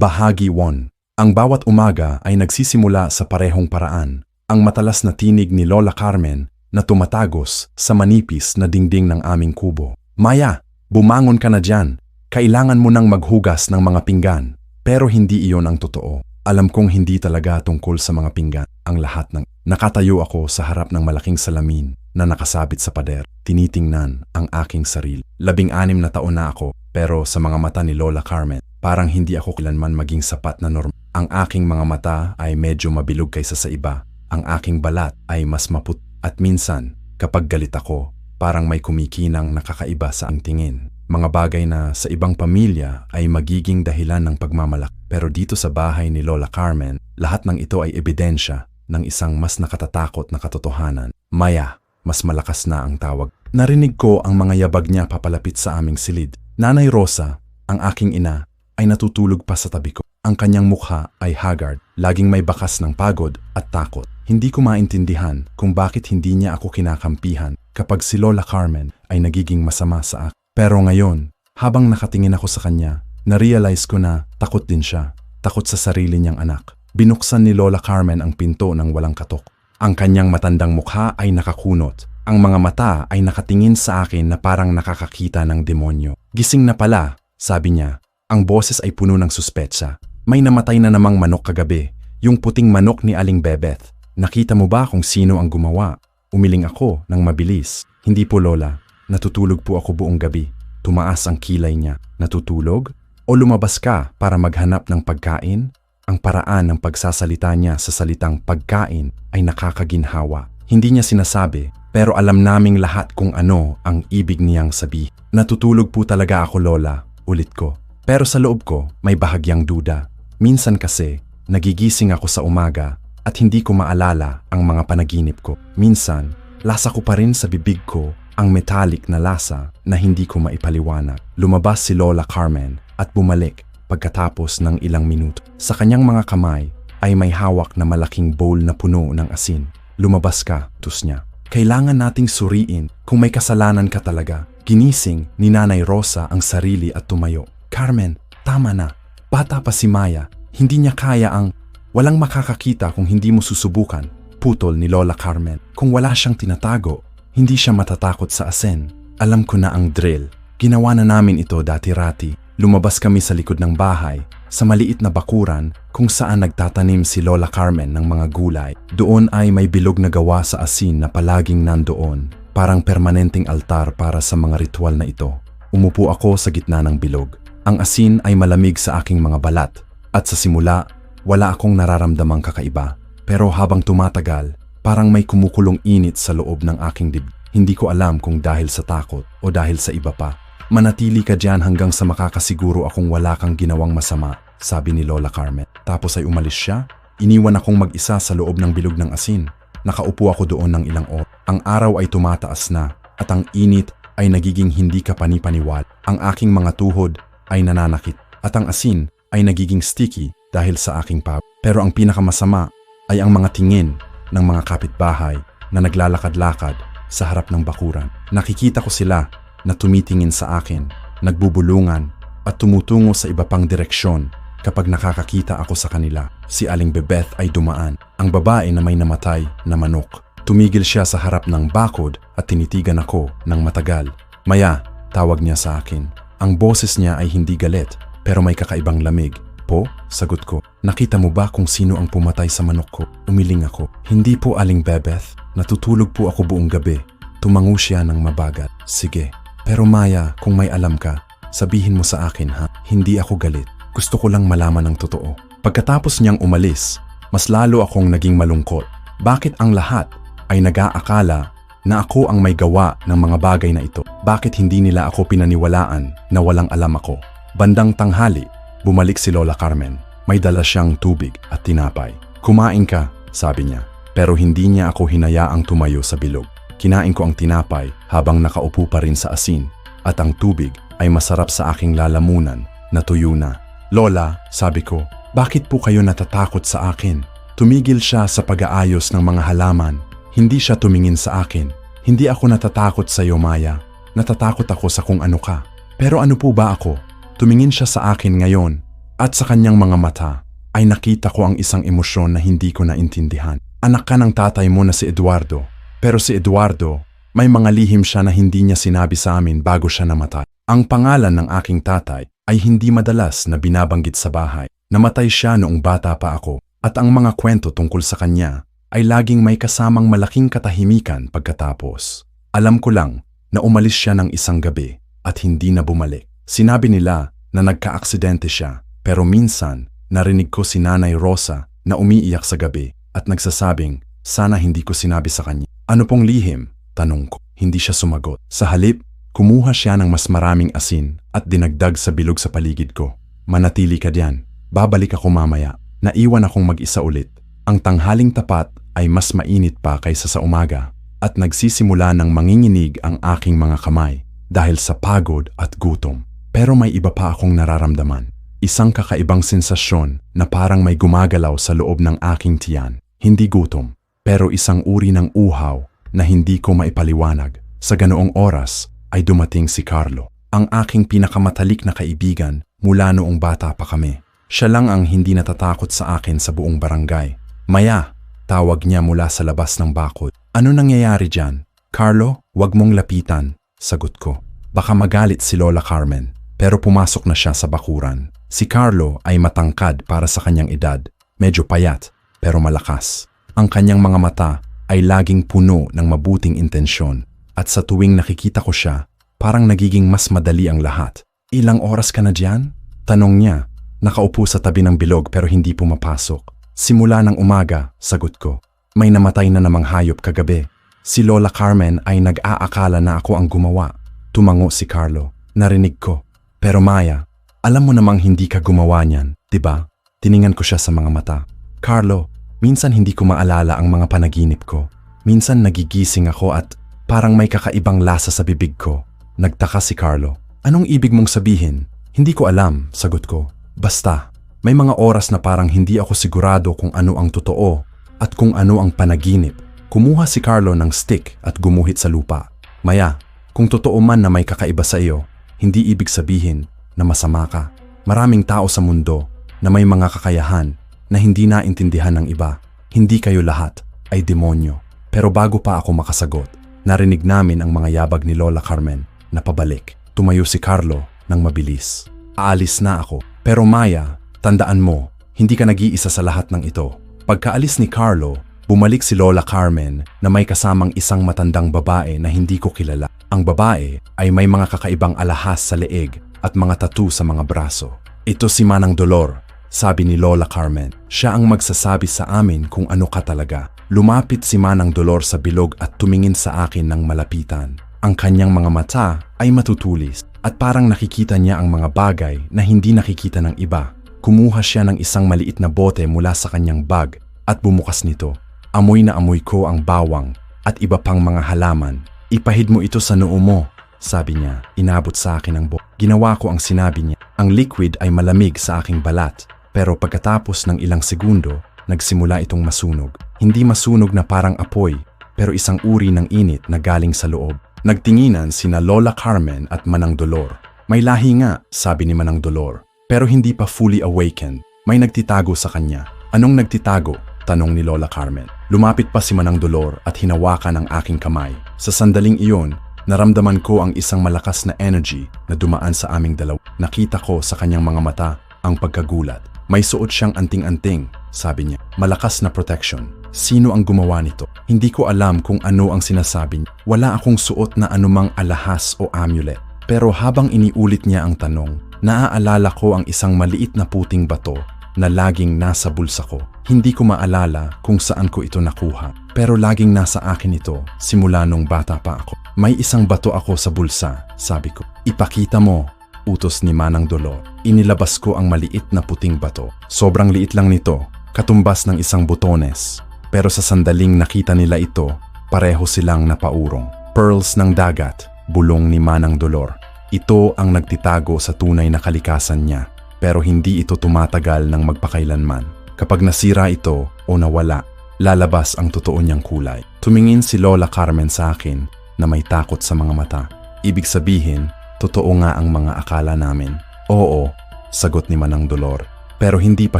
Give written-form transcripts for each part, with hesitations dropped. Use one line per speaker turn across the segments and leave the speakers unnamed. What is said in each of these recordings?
Bahagi 1. Ang bawat umaga ay nagsisimula sa parehong paraan. Ang matalas na tinig ni Lola Carmen na tumatagos sa manipis na dingding ng aming kubo. Maya, bumangon ka na dyan. Kailangan mo nang maghugas ng mga pinggan. Pero hindi iyon ang totoo. Alam kong hindi talaga tungkol sa mga pinggan ang lahat ng... Nakatayo ako sa harap ng malaking salamin na nakasabit sa pader. Tinitingnan ang aking sarili. 16 na taon na ako, pero sa mga mata ni Lola Carmen, parang hindi ako kailanman maging sapat na normal. Ang aking mga mata ay medyo mabilog kaysa sa iba. Ang aking balat ay mas maput. At minsan, kapag galit ako, parang may kumikinang nakakaiba sa ang tingin. Mga bagay na sa ibang pamilya ay magiging dahilan ng pagmamalaki. Pero dito sa bahay ni Lola Carmen, lahat ng ito ay ebidensya ng isang mas nakatatakot na katotohanan. Maya, mas malakas na ang tawag. Narinig ko ang mga yabag niya papalapit sa aming silid. Nanay Rosa, ang aking ina, ay natutulog pa sa tabi ko. Ang kanyang mukha ay haggard, laging may bakas ng pagod at takot. Hindi ko maintindihan kung bakit hindi niya ako kinakampihan kapag si Lola Carmen ay nagiging masama sa akin. Pero ngayon, habang nakatingin ako sa kanya, na-realize ko na takot din siya. Takot sa sarili niyang anak. Binuksan ni Lola Carmen ang pinto ng walang katok. Ang kanyang matandang mukha ay nakakunot. Ang mga mata ay nakatingin sa akin na parang nakakakita ng demonyo. Gising na pala, sabi niya. Ang boses ay puno ng suspetsa. May namatay na namang manok kagabi, yung puting manok ni Aling Bebeth. Nakita mo ba kung sino ang gumawa? Umiling ako ng mabilis. Hindi po, Lola. Natutulog po ako buong gabi. Tumaas ang kilay niya. Natutulog? O lumabas ka para maghanap ng pagkain? Ang paraan ng pagsasalita niya sa salitang pagkain ay nakakaginhawa. Hindi niya sinasabi, pero alam naming lahat kung ano ang ibig niyang sabihin. Natutulog po talaga ako, Lola. Ulit ko. Pero sa loob ko, may bahagyang duda. Minsan kasi, nagigising ako sa umaga at hindi ko maalala ang mga panaginip ko. Minsan, lasa ko pa rin sa bibig ko ang metallic na lasa na hindi ko maipaliwanag. Lumabas si Lola Carmen at bumalik pagkatapos ng ilang minuto. Sa kanyang mga kamay ay may hawak na malaking bowl na puno ng asin. Lumabas ka, tus niya. Kailangan nating suriin kung may kasalanan ka talaga. Ginising ni Nanay Rosa ang sarili at tumayo. Carmen, tama na. Bata pa si Maya. Hindi niya kaya ang walang makakakita kung hindi mo susubukan. Putol ni Lola Carmen. Kung wala siyang tinatago, hindi siya matatakot sa asin. Alam ko na ang drill. Ginawa na namin ito dati-rati. Lumabas kami sa likod ng bahay, sa maliit na bakuran kung saan nagtatanim si Lola Carmen ng mga gulay. Doon ay may bilog na gawa sa asin na palaging nandoon. Parang permanenteng altar para sa mga ritual na ito. Umupo ako sa gitna ng bilog. Ang asin ay malamig sa aking mga balat. At sa simula, wala akong nararamdamang kakaiba. Pero habang tumatagal, parang may kumukulong init sa loob ng aking dibdib. Hindi ko alam kung dahil sa takot o dahil sa iba pa. Manatili ka dyan hanggang sa makakasiguro akong wala kang ginawang masama, sabi ni Lola Carmen. Tapos ay umalis siya. Iniwan akong mag-isa sa loob ng bilog ng asin. Nakaupo ako doon ng ilang oras. Ang araw ay tumataas na at ang init ay nagiging hindi ka panipaniwala. Ang aking mga tuhod ay nananakit at ang asin ay nagiging sticky dahil sa aking pawis. Pero ang pinakamasama ay ang mga tingin ng mga kapitbahay na naglalakad-lakad sa harap ng bakuran. Nakikita ko sila na tumitingin sa akin, nagbubulungan at tumutungo sa iba pang direksyon kapag nakakakita ako sa kanila. Si Aling Bebeth ay dumaan, ang babae na may namatay na manok. Tumigil siya sa harap ng bakod at tinitigan ako ng matagal. Maya, tawag niya sa akin. Ang boses niya ay hindi galit pero may kakaibang lamig. Po? Sagot ko. Nakita mo ba kung sino ang pumatay sa manok ko? Umiling ako. Hindi po, Aling Bebeth. Natutulog po ako buong gabi. Tumango siya ng mabagal. Sige. Pero Maya, kung may alam ka, sabihin mo sa akin ha. Hindi ako galit. Gusto ko lang malaman ang totoo. Pagkatapos niyang umalis, mas lalo akong naging malungkot. Bakit ang lahat ay nag-aakala na ako ang may gawa ng mga bagay na ito? Bakit hindi nila ako pinaniwalaan na walang alam ako? Bandang tanghali, bumalik si Lola Carmen. May dala siyang tubig at tinapay. Kumain ka, sabi niya. Pero hindi niya ako hinayaang tumayo sa bilog. Kinain ko ang tinapay habang nakaupo pa rin sa asin at ang tubig ay masarap sa aking lalamunan na tuyo na. Lola, sabi ko, bakit po kayo natatakot sa akin? Tumigil siya sa pag-aayos ng mga halaman. Hindi siya tumingin sa akin. Hindi ako natatakot sa iyo, Maya. Natatakot ako sa kung ano ka. Pero ano po ba ako? Tumingin siya sa akin ngayon At sa kanyang mga mata ay nakita ko ang isang emosyon na hindi ko naintindihan. Anak ka ng tatay mo na si Eduardo. Pero si Eduardo, may mga lihim siya na hindi niya sinabi sa amin bago siya namatay. Ang pangalan ng aking tatay ay hindi madalas na binabanggit sa bahay. Namatay siya noong bata pa ako at ang mga kwento tungkol sa kanya ay laging may kasamang malaking katahimikan pagkatapos. Alam ko lang na umalis siya ng isang gabi at hindi na bumalik. Sinabi nila na nagka-aksidente siya pero minsan narinig ko si Nanay Rosa na umiiyak sa gabi at nagsasabing sana hindi ko sinabi sa kanya. Ano pong lihim? Tanong ko. Hindi siya sumagot. Sa halip, kumuha siya ng mas maraming asin at dinagdag sa bilog sa paligid ko. Manatili ka diyan. Babalik ako mamaya. Naiwan akong mag-isa ulit. Ang tanghaling tapat ay mas mainit pa kaysa sa umaga at nagsisimula ng manginginig ang aking mga kamay dahil sa pagod at gutom. Pero may iba pa akong nararamdaman. Isang kakaibang sensasyon na parang may gumagalaw sa loob ng aking tiyan. Hindi gutom, pero isang uri ng uhaw na hindi ko maipaliwanag. Sa ganoong oras ay dumating si Carlo, ang aking pinakamatalik na kaibigan mula noong bata pa kami. Siya lang ang hindi natatakot sa akin sa buong barangay. Maya, tawag niya mula sa labas ng bakod. Ano nangyayari dyan? Carlo, wag mong lapitan, sagot ko. Baka magalit si Lola Carmen. Pero pumasok na siya sa bakuran. Si Carlo ay matangkad para sa kanyang edad, medyo payat pero malakas. Ang kanyang mga mata ay laging puno ng mabuting intensyon at sa tuwing nakikita ko siya, parang nagiging mas madali ang lahat. Ilang oras ka na diyan? Tanong niya. Nakaupo sa tabi ng bilog pero hindi pumapasok. Simula ng umaga, sagot ko. May namatay na namang hayop kagabi. Si Lola Carmen ay nag-aakala na ako ang gumawa. Tumango si Carlo. Narinig ko. Pero Maya, alam mo namang hindi ka gumawa niyan, diba? Tiningan ko siya sa mga mata. Carlo, minsan hindi ko maalala ang mga panaginip ko. Minsan nagigising ako at parang may kakaibang lasa sa bibig ko. Nagtaka si Carlo. Anong ibig mong sabihin? Hindi ko alam, sagot ko. Basta, may mga oras na parang hindi ako sigurado kung ano ang totoo at kung ano ang panaginip. Kumuha si Carlo ng stick at gumuhit sa lupa. Maya, kung totoo man na may kakaiba sa iyo, hindi ibig sabihin na masama ka. Maraming tao sa mundo na may mga kakayahan na hindi naintindihan ng iba. Hindi kayo lahat ay demonyo. Pero bago pa ako makasagot, narinig namin ang mga yabag ni Lola Carmen na pabalik. Tumayo si Carlo ng mabilis. Aalis na ako. Pero Maya, tandaan mo, hindi ka nag-iisa sa lahat ng ito. Pagkaalis ni Carlo, bumalik si Lola Carmen na may kasamang isang matandang babae na hindi ko kilala. Ang babae ay may mga kakaibang alahas sa leeg at mga tattoo sa mga braso. Ito si Manang Dolor, sabi ni Lola Carmen. Siya ang magsasabi sa amin kung ano ka talaga. Lumapit si Manang Dolor sa bilog at tumingin sa akin ng malapitan. Ang kanyang mga mata ay matutulis at parang nakikita niya ang mga bagay na hindi nakikita ng iba. Kumuha siya ng isang maliit na bote mula sa kanyang bag at bumukas nito. Amoy na amoy ko ang bawang at iba pang mga halaman. Ipahid mo ito sa noo mo, sabi niya. Inabot sa akin ang bote. Ginawa ko ang sinabi niya. Ang liquid ay malamig sa aking balat, pero pagkatapos ng ilang segundo, nagsimula itong masunog. Hindi masunog na parang apoy, pero isang uri ng init na galing sa loob. Nagtinginan sina Lola Carmen at Manang Dolor. May lahi nga, sabi ni Manang Dolor, pero hindi pa fully awakened. May nagtitago sa kanya. Anong nagtitago? Tanong ni Lola Carmen. Lumapit pa si Manang Dolor at hinawakan ang aking kamay. Sa sandaling iyon, naramdaman ko ang isang malakas na energy na dumaan sa aming dalawa. Nakita ko sa kanyang mga mata ang pagkagulat. May suot siyang anting-anting, sabi niya. Malakas na protection. Sino ang gumawa nito? Hindi ko alam kung ano ang sinasabi niya. Wala akong suot na anumang alahas o amulet. Pero habang iniulit niya ang tanong, naaalala ko ang isang maliit na puting bato na laging nasa bulsa ko. Hindi ko maalala kung saan ko ito nakuha, pero laging nasa akin ito simula nung bata pa ako. May isang bato ako sa bulsa, sabi ko. Ipakita mo, utos ni Manang Dolor. Inilabas ko ang maliit na puting bato. Sobrang liit lang nito, katumbas ng isang butones. Pero sa sandaling nakita nila ito, pareho silang napaurong. Pearls ng dagat, bulong ni Manang Dolor. Ito ang nagtitago sa tunay na kalikasan niya. Pero hindi ito tumatagal ng magpakailanman. Kapag nasira ito o nawala, lalabas ang totoo niyang kulay. Tumingin si Lola Carmen sa akin na may takot sa mga mata. Ibig sabihin, totoo nga ang mga akala namin. Oo, sagot ni Manang Dolor. Pero hindi pa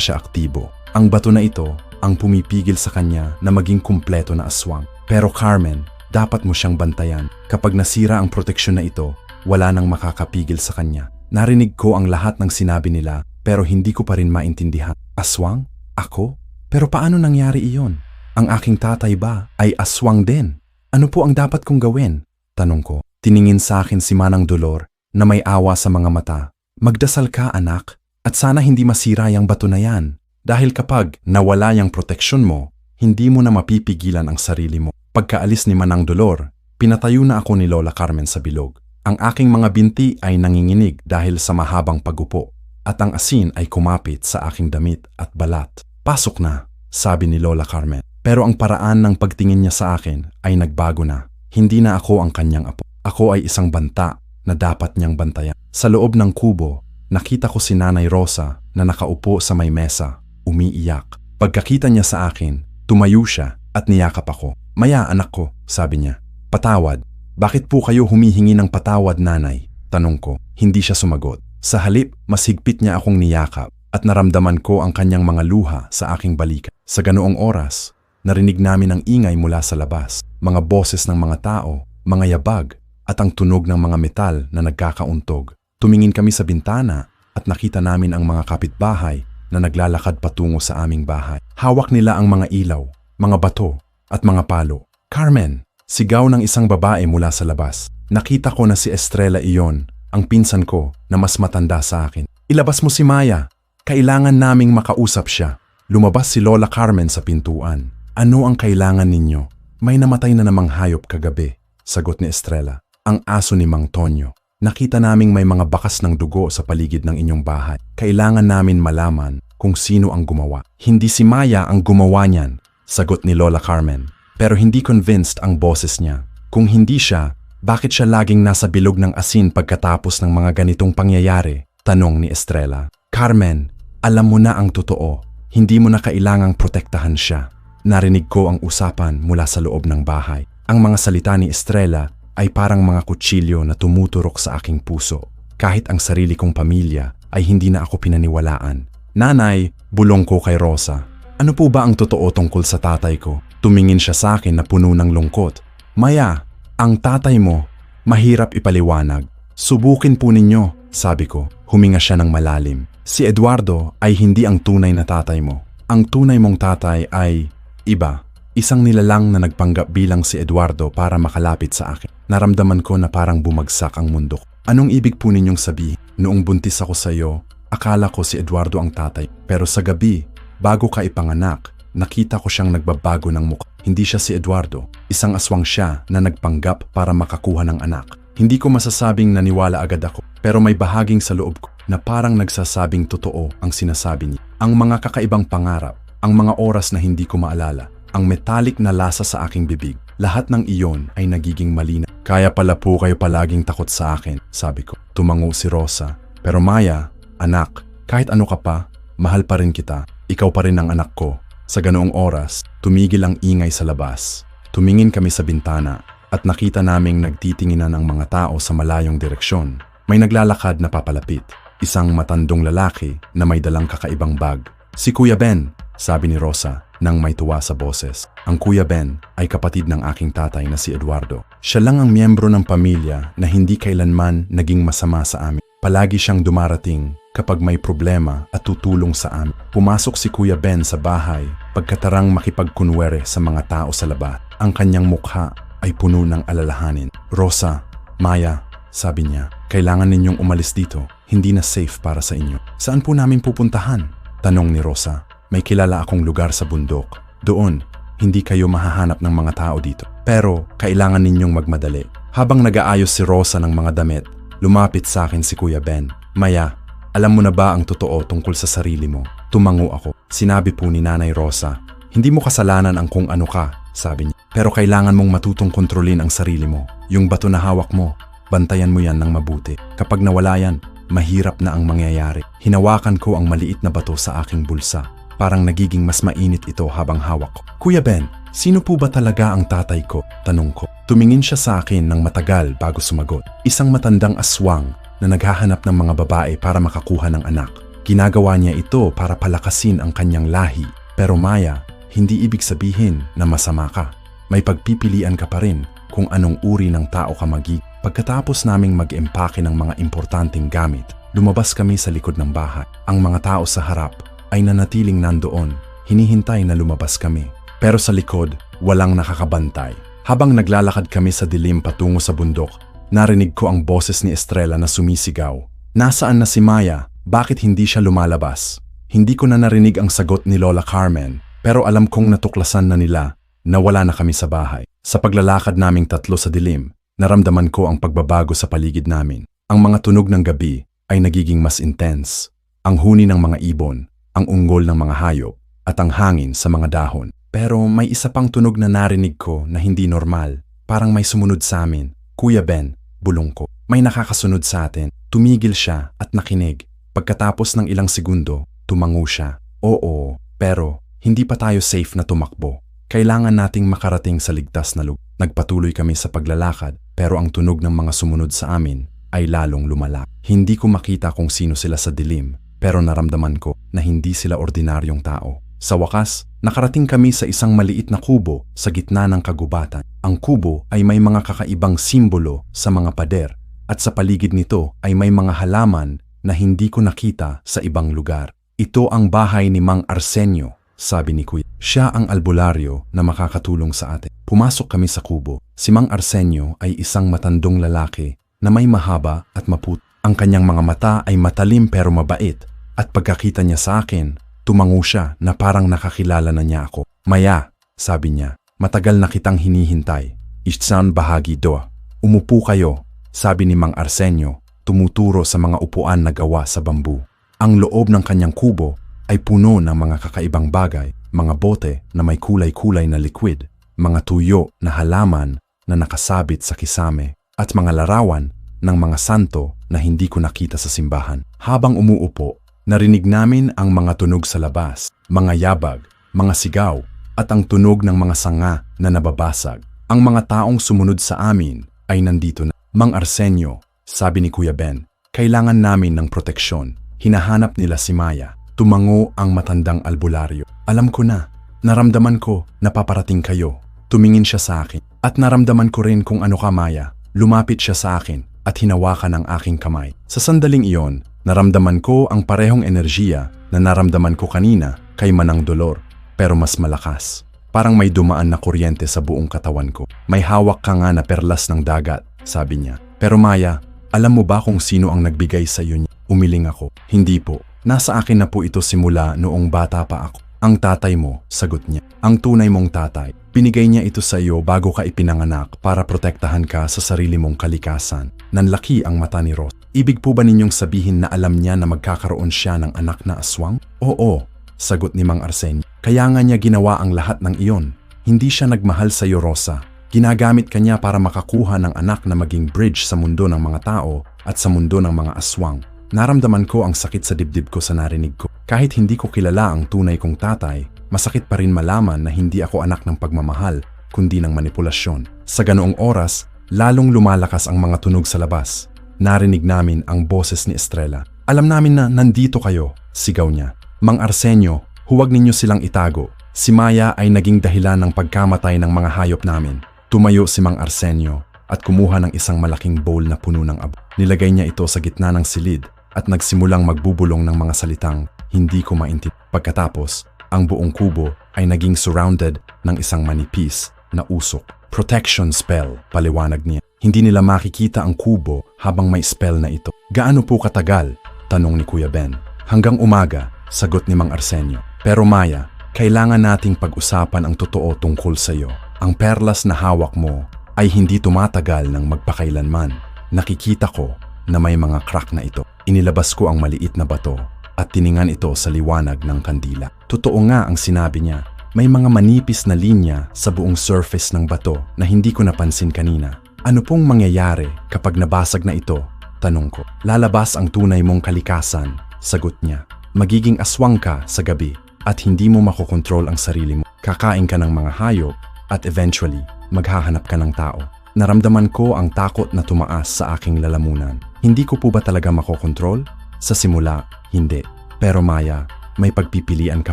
siya aktibo. Ang bato na ito ang pumipigil sa kanya na maging kumpleto na aswang. Pero Carmen, dapat mo siyang bantayan. Kapag nasira ang proteksyon na ito, wala nang makakapigil sa kanya. Narinig ko ang lahat ng sinabi nila pero hindi ko pa rin maintindihan. Aswang? Ako? Pero paano nangyari iyon? Ang aking tatay ba ay aswang din? Ano po ang dapat kong gawin? Tanong ko. Tiningin sa akin si Manang Dolor na may awa sa mga mata. Magdasal ka, anak, at sana hindi masira yung bato na yan. Dahil kapag nawala yung proteksyon mo, hindi mo na mapipigilan ang sarili mo. Pagkaalis ni Manang Dolor, pinatayo na ako ni Lola Carmen sa bilog. Ang aking mga binti ay nanginginig dahil sa mahabang pagupo at ang asin ay kumapit sa aking damit at balat. Pasok na, sabi ni Lola Carmen. Pero ang paraan ng pagtingin niya sa akin ay nagbago na. Hindi na ako ang kanyang apo. Ako ay isang banta na dapat niyang bantayan. Sa loob ng kubo, nakita ko si Nanay Rosa na nakaupo sa may mesa, umiiyak. Pagkakita niya sa akin, tumayo siya at niyakap ako. Maya, anak ko, sabi niya. Patawad. Bakit po kayo humihingi ng patawad, nanay? Tanong ko. Hindi siya sumagot. Sa halip, mas higpit niya akong niyakap at naramdaman ko ang kanyang mga luha sa aking balikat. Sa ganoong oras, narinig namin ang ingay mula sa labas. Mga boses ng mga tao, mga yabag, at ang tunog ng mga metal na nagkakauntog. Tumingin kami sa bintana at nakita namin ang mga kapitbahay na naglalakad patungo sa aming bahay. Hawak nila ang mga ilaw, mga bato, at mga palo. Carmen! Sigaw ng isang babae mula sa labas. Nakita ko na si Estrella iyon, ang pinsan ko na mas matanda sa akin. Ilabas mo si Maya. Kailangan naming makausap siya. Lumabas si Lola Carmen sa pintuan. Ano ang kailangan ninyo? May namatay na namang hayop kagabi, sagot ni Estrella. Ang aso ni Mang Tonyo. Nakita naming may mga bakas ng dugo sa paligid ng inyong bahay. Kailangan namin malaman kung sino ang gumawa. Hindi si Maya ang gumawa niyan, sagot ni Lola Carmen. Pero hindi convinced ang boses niya. Kung hindi siya, bakit siya laging nasa bilog ng asin pagkatapos ng mga ganitong pangyayari? Tanong ni Estrella. Carmen, alam mo na ang totoo. Hindi mo na kailangang protektahan siya. Narinig ko ang usapan mula sa loob ng bahay. Ang mga salita ni Estrella ay parang mga kutsilyo na tumuturok sa aking puso. Kahit ang sarili kong pamilya ay hindi na ako pinaniwalaan. Nanay, bulong ko kay Rosa. Ano po ba ang totoo tungkol sa tatay ko? Tumingin siya sa akin na puno ng lungkot. Maya, ang tatay mo, mahirap ipaliwanag. Subukin po ninyo, sabi ko. Huminga siya ng malalim. Si Eduardo ay hindi ang tunay na tatay mo. Ang tunay mong tatay ay iba. Isang nilalang na nagpanggap bilang si Eduardo para makalapit sa akin. Naramdaman ko na parang bumagsak ang mundo ko. Anong ibig po ninyong sabihin? Noong buntis ako sa iyo, akala ko si Eduardo ang tatay. Pero sa gabi, bago ka ipanganak, nakita ko siyang nagbabago ng mukha. Hindi siya si Eduardo. Isang aswang siya na nagpanggap para makakuha ng anak. Hindi ko masasabing naniwala agad ako. Pero may bahaging sa loob ko na parang nagsasabing totoo ang sinasabi niya. Ang mga kakaibang pangarap, ang mga oras na hindi ko maalala, ang metallic na lasa sa aking bibig. Lahat ng iyon ay nagiging malinaw. Kaya pala po kayo palaging takot sa akin, sabi ko. Tumango si Rosa. Pero Maya, anak, kahit ano ka pa, mahal pa rin kita. Ikaw pa rin ang anak ko. Sa ganoong oras, tumigil ang ingay sa labas. Tumingin kami sa bintana at nakita naming nagtitinginan ang mga tao sa malayong direksyon. May naglalakad na papalapit. Isang matandong lalaki na may dalang kakaibang bag. Si Kuya Ben, sabi ni Rosa nang may tuwa sa boses. Ang Kuya Ben ay kapatid ng aking tatay na si Eduardo. Siya lang ang miyembro ng pamilya na hindi kailanman naging masama sa amin. Palagi siyang dumarating kapag may problema at tutulong sa amin. Pumasok si Kuya Ben sa bahay pagkatarang makipagkunwere sa mga tao sa labas. Ang kanyang mukha ay puno ng alalahanin. Rosa, Maya, sabi niya, kailangan ninyong umalis dito. Hindi na safe para sa inyo. Saan po namin pupuntahan? Tanong ni Rosa. May kilala akong lugar sa bundok. Doon, hindi kayo mahahanap ng mga tao dito. Pero kailangan ninyong magmadali. Habang nag-aayos si Rosa ng mga damit, lumapit sa akin si Kuya Ben. Maya, alam mo na ba ang totoo tungkol sa sarili mo? Tumango ako. Sinabi po ni Nanay Rosa, hindi mo kasalanan ang kung ano ka, sabi niya. Pero kailangan mong matutong kontrolin ang sarili mo. Yung bato na hawak mo, bantayan mo yan ng mabuti. Kapag nawala yan, mahirap na ang mangyayari. Hinawakan ko ang maliit na bato sa aking bulsa. Parang nagiging mas mainit ito habang hawak ko. Kuya Ben, sino po ba talaga ang tatay ko? Tanong ko. Tumingin siya sa akin ng matagal bago sumagot. Isang matandang aswang na naghahanap ng mga babae para makakuha ng anak. Ginagawa niya ito para palakasin ang kanyang lahi. Pero Maya, hindi ibig sabihin na masama ka. May pagpipilian ka pa rin kung anong uri ng tao ka magiging. Pagkatapos naming mag-empake ng mga importanteng gamit, lumabas kami sa likod ng bahay. Ang mga tao sa harap ay nanatiling nandoon, hinihintay na lumabas kami. Pero sa likod, walang nakakabantay. Habang naglalakad kami sa dilim patungo sa bundok, narinig ko ang boses ni Estrella na sumisigaw. Nasaan na si Maya? Bakit hindi siya lumalabas? Hindi ko na narinig ang sagot ni Lola Carmen, pero alam kong natuklasan na nila na wala na kami sa bahay. Sa paglalakad naming tatlo sa dilim, naramdaman ko ang pagbabago sa paligid namin. Ang mga tunog ng gabi ay nagiging mas intense. Ang huni ng mga ibon, ang unggol ng mga hayop, at ang hangin sa mga dahon. Pero may isa pang tunog na narinig ko na hindi normal. Parang may sumunod sa amin. Kuya Ben, bulong ko. May nakakasunod sa atin. Tumigil siya at nakinig. Pagkatapos ng ilang segundo, tumango siya. Oo, pero hindi pa tayo safe na tumakbo. Kailangan nating makarating sa ligtas na lugar. Nagpatuloy kami sa paglalakad, pero ang tunog ng mga sumunod sa amin ay lalong lumala. Hindi ko makita kung sino sila sa dilim, pero naramdaman ko na hindi sila ordinaryong tao. Sa wakas, nakarating kami sa isang maliit na kubo sa gitna ng kagubatan. Ang kubo ay may mga kakaibang simbolo sa mga pader, at sa paligid nito ay may mga halaman na hindi ko nakita sa ibang lugar. Ito ang bahay ni Mang Arsenio, sabi ni Kuya. Siya ang albularyo na makakatulong sa atin. Pumasok kami sa kubo. Si Mang Arsenio ay isang matandong lalaki na may mahaba at maputi. Ang kanyang mga mata ay matalim pero mabait, at pagkakita niya sa akin, tumango siya na parang nakakilala na niya ako. Maya, sabi niya, matagal na kitang hinihintay. Isang bahagi do. Umupo kayo, sabi ni Mang Arsenio, tumuturo sa mga upuan na gawa sa bambu. Ang loob ng kanyang kubo ay puno ng mga kakaibang bagay, mga bote na may kulay-kulay na liquid, mga tuyo na halaman na nakasabit sa kisame, at mga larawan ng mga santo na hindi ko nakita sa simbahan. Habang umuupo, narinig namin ang mga tunog sa labas, mga yabag, mga sigaw, at ang tunog ng mga sanga na nababasag. Ang mga taong sumunod sa amin ay nandito na. Mang Arsenio, sabi ni Kuya Ben, kailangan namin ng proteksyon. Hinahanap nila si Maya. Tumango ang matandang albularyo. Alam ko na, naramdaman ko na paparating kayo. Tumingin siya sa akin. At naramdaman ko rin kung ano ka, Maya. Lumapit siya sa akin at hinawakan ang aking kamay. Sa sandaling iyon, naramdaman ko ang parehong enerhiya na naramdaman ko kanina kay Manang Dolor, pero mas malakas. Parang may dumaan na kuryente sa buong katawan ko. May hawak ka nga na perlas ng dagat, sabi niya. Pero Maya, alam mo ba kung sino ang nagbigay sa iyo niya? Umiling ako. Hindi po. Nasa akin na po ito simula noong bata pa ako. Ang tatay mo, sagot niya. Ang tunay mong tatay. Binigay niya ito sa iyo bago ka ipinanganak para protektahan ka sa sarili mong kalikasan. Nanlaki ang mata ni Ross. Ibig po ba ninyong sabihin na alam niya na magkakaroon siya ng anak na aswang? Oo, sagot ni Mang Arsenio. Kaya nga niya ginawa ang lahat ng iyon. Hindi siya nagmahal sa iyo, Rosa. Ginagamit ka niya para makakuha ng anak na maging bridge sa mundo ng mga tao at sa mundo ng mga aswang. Naramdaman ko ang sakit sa dibdib ko sa narinig ko. Kahit hindi ko kilala ang tunay kong tatay, masakit pa rin malaman na hindi ako anak ng pagmamahal, kundi ng manipulasyon. Sa ganoong oras, lalong lumalakas ang mga tunog sa labas. Narinig namin ang boses ni Estrella. Alam namin na nandito kayo, sigaw niya. Mang Arsenio, huwag ninyo silang itago. Si Maya ay naging dahilan ng pagkamatay ng mga hayop namin. Tumayo si Mang Arsenio at kumuha ng isang malaking bowl na puno ng abo. Nilagay niya ito sa gitna ng silid at nagsimulang magbubulong ng mga salitang hindi ko maintindihan. Pagkatapos, ang buong kubo ay naging surrounded ng isang manipis na usok. Protection spell, paliwanag niya. Hindi nila makikita ang kubo habang may spell na ito. Gaano po katagal? Tanong ni Kuya Ben. Hanggang umaga, sagot ni Mang Arsenio. Pero Maya, kailangan nating pag-usapan ang totoo tungkol sa iyo. Ang perlas na hawak mo ay hindi tumatagal ng magpakailanman. Nakikita ko na may mga crack na ito. Inilabas ko ang maliit na bato at tiningan ito sa liwanag ng kandila. Totoo nga ang sinabi niya. May mga manipis na linya sa buong surface ng bato na hindi ko napansin kanina. Ano pong mangyayari kapag nabasag na ito? Tanong ko. Lalabas ang tunay mong kalikasan, sagot niya. Magiging aswang ka sa gabi at hindi mo makokontrol ang sarili mo. Kakain ka ng mga hayop at eventually maghahanap ka ng tao. Naramdaman ko ang takot na tumaas sa aking lalamunan. Hindi ko po ba talaga makokontrol? Sa simula, hindi. Pero Maya, may pagpipilian ka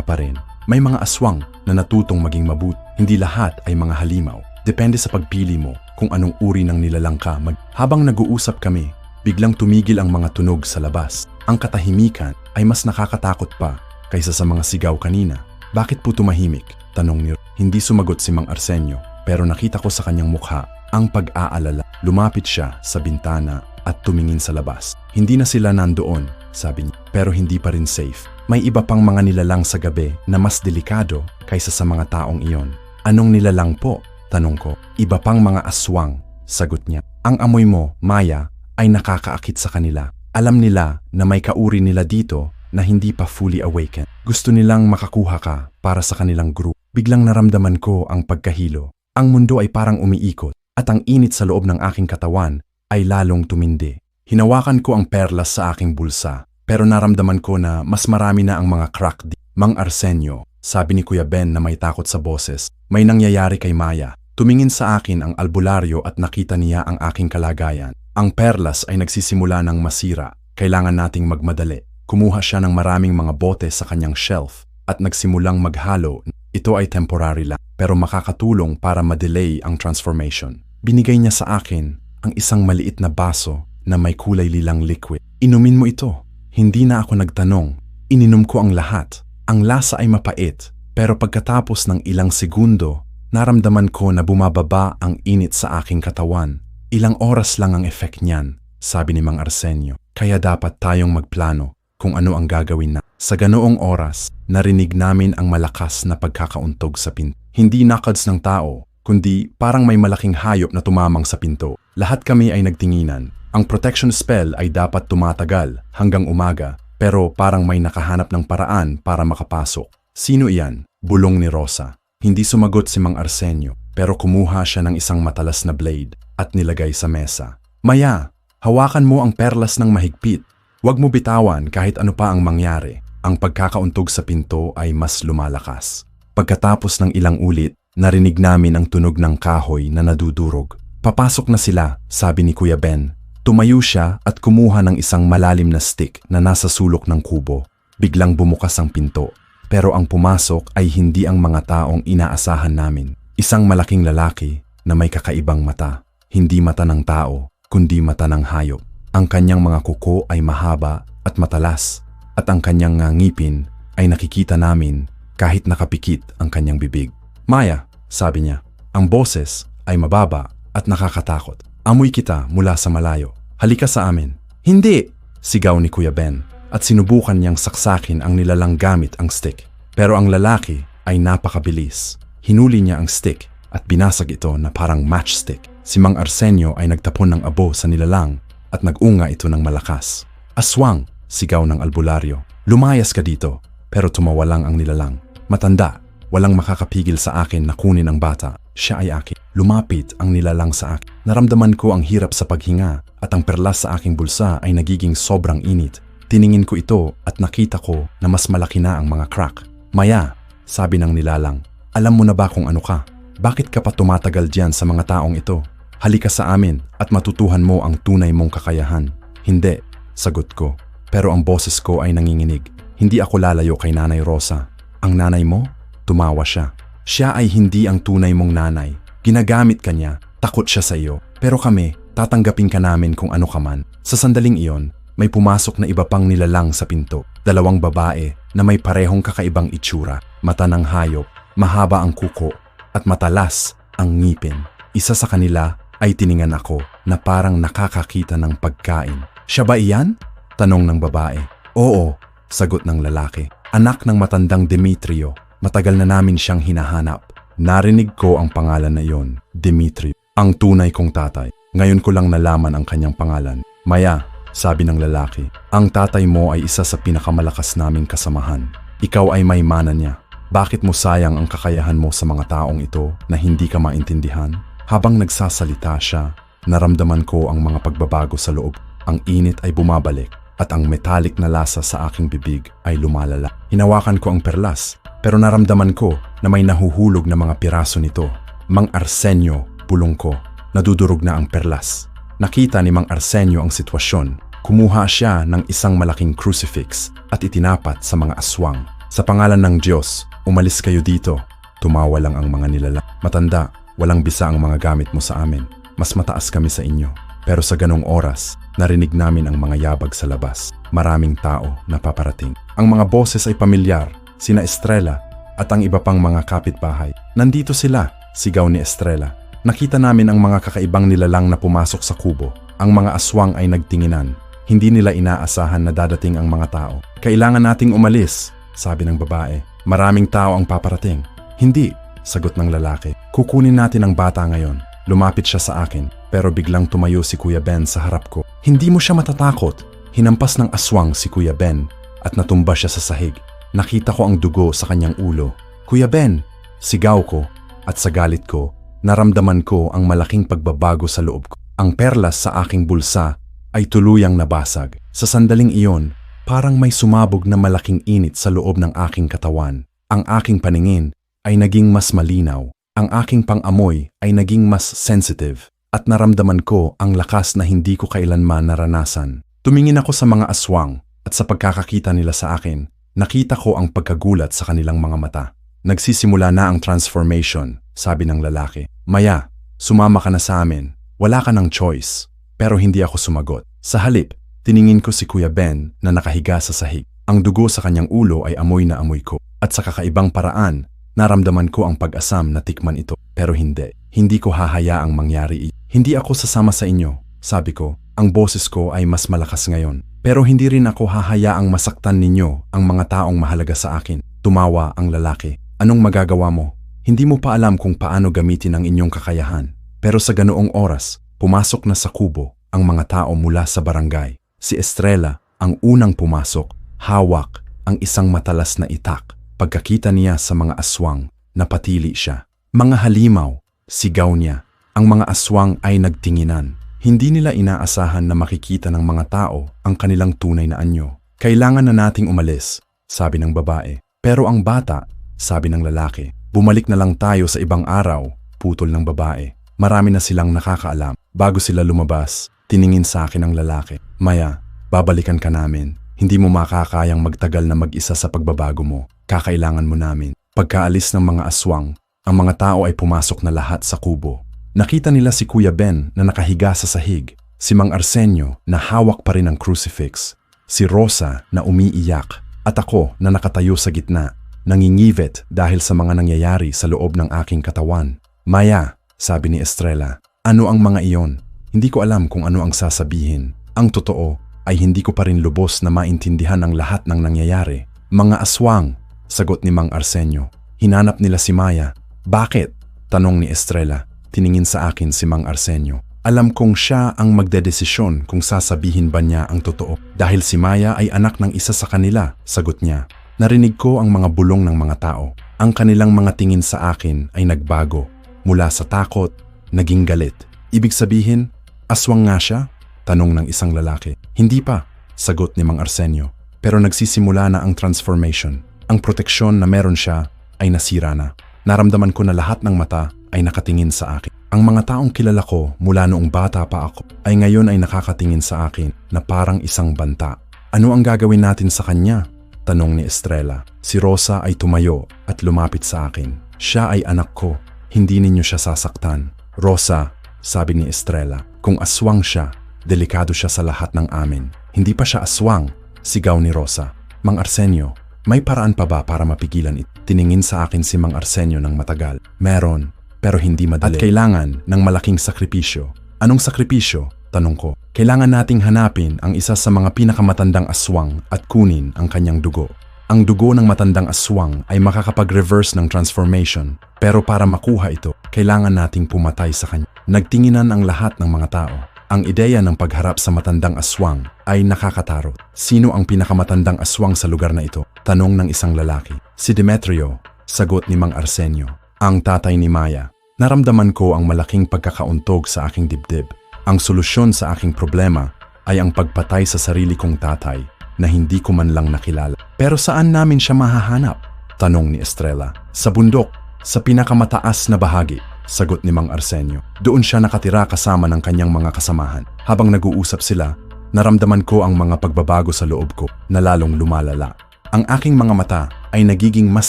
pa rin. May mga aswang na natutong maging mabuti. Hindi lahat ay mga halimaw. Depende sa pagpili mo kung anong uri ng nilalang ka. Habang nag-uusap kami, biglang tumigil ang mga tunog sa labas. Ang katahimikan ay mas nakakatakot pa kaysa sa mga sigaw kanina. Bakit po tumahimik? Tanong ni Hindi sumagot si Mang Arsenio, pero nakita ko sa kanyang mukha ang pag-aalala. Lumapit siya sa bintana at tumingin sa labas. Hindi na sila nandoon, sabi niya, pero hindi pa rin safe. May iba pang mga nilalang sa gabi na mas delikado kaysa sa mga taong iyon. Anong nilalang po? Tanong ko. Iba pang mga aswang, sagot niya. Ang amoy mo, Maya, ay nakakaakit sa kanila. Alam nila na may kauri nila dito na hindi pa fully awakened. Gusto nilang makakuha ka para sa kanilang group. Biglang naramdaman ko ang pagkahilo. Ang mundo ay parang umiikot at ang init sa loob ng aking katawan ay lalong tumindi. Hinawakan ko ang perlas sa aking bulsa. Pero naramdaman ko na mas marami na ang mga crack di. Mang Arsenio, sabi ni Kuya Ben na may takot sa boses, may nangyayari kay Maya. Tumingin sa akin ang albularyo at nakita niya ang aking kalagayan. Ang perlas ay nagsisimula ng masira. Kailangan nating magmadali. Kumuha siya ng maraming mga bote sa kanyang shelf at nagsimulang maghalo. Ito ay temporary lang pero makakatulong para ma-delay ang transformation. Binigay niya sa akin ang isang maliit na baso na may kulay lilang liquid. Inumin mo ito. Hindi na ako nagtanong. Ininom ko ang lahat. Ang lasa ay mapait, pero pagkatapos ng ilang segundo, naramdaman ko na bumababa ang init sa aking katawan. Ilang oras lang ang effect niyan, sabi ni Mang Arsenio. Kaya dapat tayong magplano kung ano ang gagawin na. Sa ganoong oras, narinig namin ang malakas na pagkakauntog sa pinto. Hindi knockods ng tao, kundi parang may malaking hayop na tumamang sa pinto. Lahat kami ay nagtinginan. Ang protection spell ay dapat tumatagal hanggang umaga, pero parang may nakahanap ng paraan para makapasok. Sino iyan? Bulong ni Rosa. Hindi sumagot si Mang Arsenio, pero kumuha siya ng isang matalas na blade at nilagay sa mesa. Maya, hawakan mo ang perlas ng mahigpit. Huwag mo bitawan kahit ano pa ang mangyari. Ang pagkakauntog sa pinto ay mas lumalakas. Pagkatapos ng ilang ulit, narinig namin ang tunog ng kahoy na nadudurog. Papasok na sila, sabi ni Kuya Ben. Tumayo siya at kumuha ng isang malalim na stick na nasa sulok ng kubo. Biglang bumukas ang pinto. Pero ang pumasok ay hindi ang mga taong inaasahan namin. Isang malaking lalaki na may kakaibang mata. Hindi mata ng tao, kundi mata ng hayop. Ang kanyang mga kuko ay mahaba at matalas. At ang kanyang ngipin ay nakikita namin kahit nakapikit ang kanyang bibig. Maya, sabi niya, ang boses ay mababa at nakakatakot. Amoy kita mula sa malayo. Halika sa amin. Hindi! Sigaw ni Kuya Ben at sinubukan niyang saksakin ang nilalang gamit ang stick. Pero ang lalaki ay napakabilis. Hinuli niya ang stick at binasag ito na parang matchstick. Si Mang Arsenio ay nagtapon ng abo sa nilalang at nag-unga ito ng malakas. Aswang! Sigaw ng albularyo. Lumayas ka dito. Pero tumawa lang ang nilalang. Matanda, walang makakapigil sa akin na kunin ang bata. Siya ay akin. Lumapit ang nilalang sa akin. Naramdaman ko ang hirap sa paghinga at ang perlas sa aking bulsa ay nagiging sobrang init. Tiningin ko ito at nakita ko na mas malaki na ang mga crack. Maya, sabi ng nilalang, alam mo na ba kung ano ka? Bakit ka pa tumatagal diyan sa mga taong ito? Halika sa amin at matutuhan mo ang tunay mong kakayahan. Hindi, sagot ko. Pero ang boses ko ay nanginginig. Hindi ako lalayo kay Nanay Rosa. Ang nanay mo? Tumawa siya. Siya ay hindi ang tunay mong nanay. Ginagamit ka niya, takot siya sa iyo. Pero kami, tatanggapin ka namin kung ano ka man. Sa sandaling iyon, may pumasok na iba pang nilalang sa pinto. 2 babae na may parehong kakaibang itsura. Mata ng hayop, mahaba ang kuko, at matalas ang ngipin. Isa sa kanila ay tiningan ako na parang nakakakita ng pagkain. Siya ba iyan? Tanong ng babae. Oo, sagot ng lalaki. Anak ng matandang Demetrio. Matagal na namin siyang hinahanap. Narinig ko ang pangalan na iyon, Demetrio. Ang tunay kong tatay. Ngayon ko lang nalaman ang kanyang pangalan. Maya, sabi ng lalaki, ang tatay mo ay isa sa pinakamalakas naming kasamahan. Ikaw ay may mana niya. Bakit mo sayang ang kakayahan mo sa mga taong ito na hindi ka maintindihan? Habang nagsasalita siya, naramdaman ko ang mga pagbabago sa loob. Ang init ay bumabalik at ang metallic na lasa sa aking bibig ay lumalala. Hinawakan ko ang perlas, pero naramdaman ko na may nahuhulog na mga piraso nito. Mang Arsenio, bulong ko. Nadudurog na ang perlas. Nakita ni Mang Arsenio ang sitwasyon. Kumuha siya ng isang malaking crucifix at itinapat sa mga aswang. Sa pangalan ng Diyos, umalis kayo dito. Tumawa lang ang mga nilalang. Matanda, walang bisa ang mga gamit mo sa amin. Mas mataas kami sa inyo. Pero sa ganong oras, narinig namin ang mga yabag sa labas. Maraming tao na paparating. Ang mga boses ay pamilyar, sina Estrella at ang iba pang mga kapitbahay. Nandito sila, sigaw ni Estrella. Nakita namin ang mga kakaibang nilalang na pumasok sa kubo. Ang mga aswang ay nagtinginan. Hindi nila inaasahan na dadating ang mga tao. Kailangan nating umalis, sabi ng babae. Maraming tao ang paparating. Hindi, sagot ng lalaki. Kukunin natin ang bata ngayon. Lumapit siya sa akin, pero biglang tumayo si Kuya Ben sa harap ko. Hindi mo siya matatakot. Hinampas ng aswang si Kuya Ben at natumba siya sa sahig. Nakita ko ang dugo sa kanyang ulo. Kuya Ben, sigaw ko, at sa galit ko, naramdaman ko ang malaking pagbabago sa loob ko. Ang perlas sa aking bulsa ay tuluyang nabasag. Sa sandaling iyon, parang may sumabog na malaking init sa loob ng aking katawan. Ang aking paningin ay naging mas malinaw. Ang aking pang-amoy ay naging mas sensitive. At naramdaman ko ang lakas na hindi ko kailanman naranasan. Tumingin ako sa mga aswang at sa pagkakakita nila sa akin, nakita ko ang pagkagulat sa kanilang mga mata. Nagsisimula na ang transformation, sabi ng lalaki. Maya, sumama ka na sa amin. Wala ka ng choice. Pero hindi ako sumagot. Sa halip, tiningin ko si Kuya Ben na nakahiga sa sahig. Ang dugo sa kanyang ulo ay amoy na amoy ko. At sa kakaibang paraan, naramdaman ko ang pag-asam na tikman ito. Pero hindi. Hindi ko hahayaang mangyari. Hindi ako sasama sa inyo, sabi ko. Ang boses ko ay mas malakas ngayon. Pero hindi rin ako hahayaang masaktan ninyo ang mga taong mahalaga sa akin. Tumawa ang lalaki. Anong magagawa mo? Hindi mo pa alam kung paano gamitin ang inyong kakayahan. Pero sa ganoong oras, pumasok na sa kubo ang mga tao mula sa barangay. Si Estrella ang unang pumasok, hawak ang isang matalas na itak. Pagkakita niya sa mga aswang, napatili siya. Mga halimaw, sigaw niya. Ang mga aswang ay nagtinginan. Hindi nila inaasahan na makikita ng mga tao ang kanilang tunay na anyo. Kailangan na nating umalis, sabi ng babae. Pero ang bata, sabi ng lalaki. Bumalik na lang tayo sa ibang araw, putol ng babae. Marami na silang nakakaalam. Bago sila lumabas, tiningin sa akin ang lalaki. Maya, babalikan ka namin. Hindi mo makakayang magtagal na mag-isa sa pagbabago mo. Kakailangan mo namin. Pagkaalis ng mga aswang, ang mga tao ay pumasok na lahat sa kubo. Nakita nila si Kuya Ben na nakahiga sa sahig, si Mang Arsenio na hawak pa rin ang crucifix, si Rosa na umiiyak, at ako na nakatayo sa gitna, nangingivet dahil sa mga nangyayari sa loob ng aking katawan. Maya, sabi ni Estrella, ano ang mga iyon? Hindi ko alam kung ano ang sasabihin. Ang totoo ay hindi ko pa rin lubos na maintindihan ang lahat ng nangyayari. Mga aswang, sagot ni Mang Arsenio. Hinanap nila si Maya. Bakit? Tanong ni Estrella. Tiningin sa akin si Mang Arsenio. Alam kong siya ang magdedesisyon kung sasabihin ba niya ang totoo. Dahil si Maya ay anak ng isa sa kanila, sagot niya. Narinig ko ang mga bulong ng mga tao. Ang kanilang mga tingin sa akin ay nagbago. Mula sa takot, naging galit. Ibig sabihin, aswang nga siya? Tanong ng isang lalaki. Hindi pa, sagot ni Mang Arsenio. Pero nagsisimula na ang transformation. Ang proteksyon na meron siya ay nasira na. Naramdaman ko na lahat ng mata ay nakatingin sa akin. Ang mga taong kilala ko mula noong bata pa ako ay ngayon ay nakakatingin sa akin na parang isang banta. Ano ang gagawin natin sa kanya? Tanong ni Estrella. Si Rosa ay tumayo at lumapit sa akin. Siya ay anak ko. Hindi ninyo siya sasaktan. Rosa, sabi ni Estrella, kung aswang siya, delikado siya sa lahat ng amin. Hindi pa siya aswang, sigaw ni Rosa. Mang Arsenio, may paraan pa ba para mapigilan ito? Tiningin sa akin si Mang Arsenio ng matagal. Meron, pero hindi madali. At kailangan ng malaking sakripisyo. Anong sakripisyo? Tanong ko. Kailangan nating hanapin ang isa sa mga pinakamatandang aswang at kunin ang kanyang dugo. Ang dugo ng matandang aswang ay makakapag-reverse ng transformation. Pero para makuha ito, kailangan nating pumatay sa kanya. Nagtinginan ang lahat ng mga tao. Ang ideya ng pagharap sa matandang aswang ay nakakatarot. Sino ang pinakamatandang aswang sa lugar na ito? Tanong ng isang lalaki. Si Demetrio, sagot ni Mang Arsenio. Ang tatay ni Maya. Naramdaman ko ang malaking pagkakauntog sa aking dibdib. Ang solusyon sa aking problema ay ang pagpatay sa sarili kong tatay na hindi ko man lang nakilala. Pero saan namin siya mahahanap? Tanong ni Estrella. Sa bundok, sa pinakamataas na bahagi. sagot ni Mang Arsenio. Doon siya nakatira kasama ng kanyang mga kasamahan. Habang nag-uusap sila, naramdaman ko ang mga pagbabago sa loob ko na lalong lumalala. Ang aking mga mata ay nagiging mas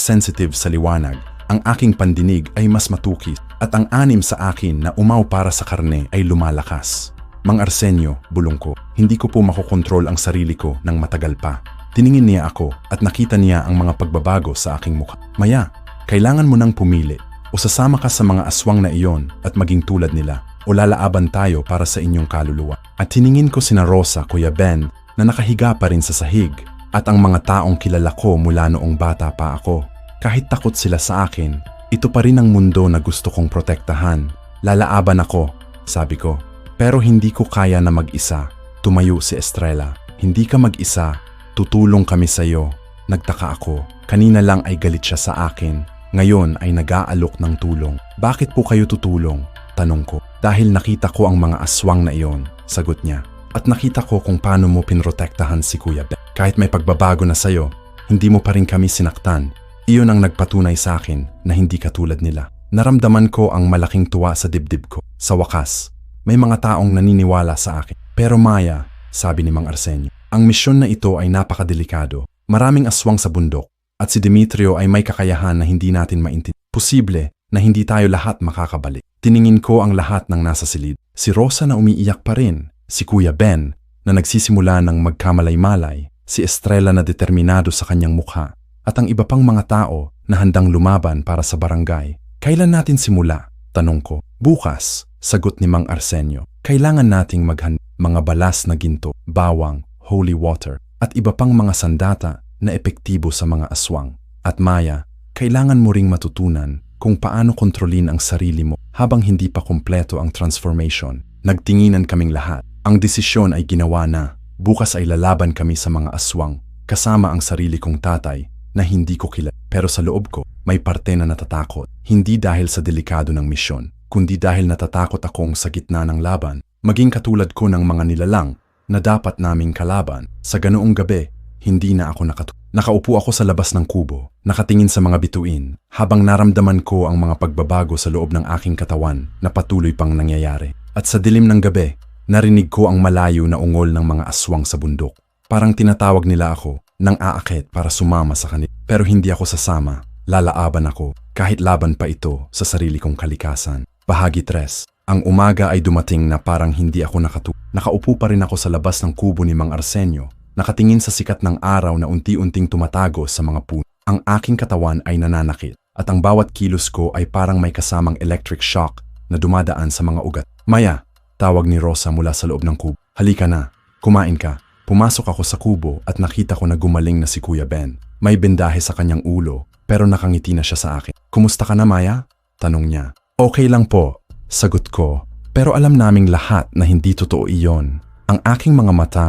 sensitive sa liwanag, ang aking pandinig ay mas matukis, at ang anim sa akin na umaw para sa karne ay lumalakas. Mang Arsenio, bulong ko, hindi ko po makokontrol ang sarili ko ng matagal pa. Tiningin niya ako at nakita niya ang mga pagbabago sa aking mukha. Maya, kailangan mo nang pumili. O sasama ka sa mga aswang na iyon at maging tulad nila, o lalaaban tayo para sa inyong kaluluwa. At tiningin ko sina Rosa, Kuya Ben, na nakahiga pa rin sa sahig, at ang mga taong kilala ko mula noong bata pa ako. Kahit takot sila sa akin, ito pa rin ang mundo na gusto kong protektahan. Lalaaban ako, sabi ko. Pero hindi ko kaya na mag-isa. Tumayo si Estrella. Hindi ka mag-isa, tutulong kami sa iyo. Nagtaka ako. Kanina lang ay galit siya sa akin. Ngayon ay nag-aalok ng tulong. Bakit po kayo tutulong? Tanong ko. Dahil nakita ko ang mga aswang na iyon, sagot niya. At nakita ko kung paano mo pinrotektahan si Kuya Ben. Kahit may pagbabago na sayo, hindi mo pa rin kami sinaktan. Iyon ang nagpatunay sa akin na hindi katulad nila. Naramdaman ko ang malaking tuwa sa dibdib ko. Sa wakas, may mga taong naniniwala sa akin. Pero Maya, sabi ni Mang Arsenio, ang misyon na ito ay napakadelikado. Maraming aswang sa bundok. At si Demetrio ay may kakayahan na hindi natin maintindihan. Posible na hindi tayo lahat makakabalik. Tiningin ko ang lahat ng nasa silid. Si Rosa na umiiyak pa rin, si Kuya Ben na nagsisimula ng magkamalay-malay, si Estrella na determinado sa kanyang mukha, at ang iba pang mga tao na handang lumaban para sa barangay. Kailan natin simula? Tanong ko. Bukas, sagot ni Mang Arsenio. Kailangan nating maghanda mga balas na ginto, bawang, holy water, at iba pang mga sandata na epektibo sa mga aswang. At Maya, kailangan mo ring matutunan kung paano kontrolin ang sarili mo habang hindi pa kumpleto ang transformation. Nagtinginan kaming lahat. Ang desisyon ay ginawa na. Bukas ay lalaban kami sa mga aswang, kasama ang sarili kong tatay na hindi ko kilala. Pero sa loob ko, may parte na natatakot. Hindi dahil sa delikado ng misyon, kundi dahil natatakot akong sa gitna ng laban, maging katulad ko ng mga nilalang na dapat naming kalaban. Sa ganoong gabi, hindi na ako nakaupo ako sa labas ng kubo, nakatingin sa mga bituin, habang naramdaman ko ang mga pagbabago sa loob ng aking katawan na patuloy pang nangyayari. At sa dilim ng gabi, narinig ko ang malayo na ungol ng mga aswang sa bundok. Parang tinatawag nila ako nang aakit para sumama sa kanila. Pero hindi ako sasama, lalaaban ako, kahit laban pa ito sa sarili kong kalikasan. Bahagi 3. Ang umaga ay dumating na parang hindi ako nakaupo pa rin ako sa labas ng kubo ni Mang Arsenio, nakatingin sa sikat ng araw na unti-unting tumatago sa mga puno. Ang aking katawan ay nananakit at ang bawat kilos ko ay parang may kasamang electric shock na dumadaan sa mga ugat. Maya, tawag ni Rosa mula sa loob ng kubo. Halika na, kumain ka. Pumasok ako sa kubo at nakita ko na gumaling na si Kuya Ben. May bendahe sa kanyang ulo pero nakangiti na siya sa akin. Kumusta ka na, Maya? Tanong niya. Okay lang po, sagot ko. Pero alam naming lahat na hindi totoo iyon. Ang aking mga mata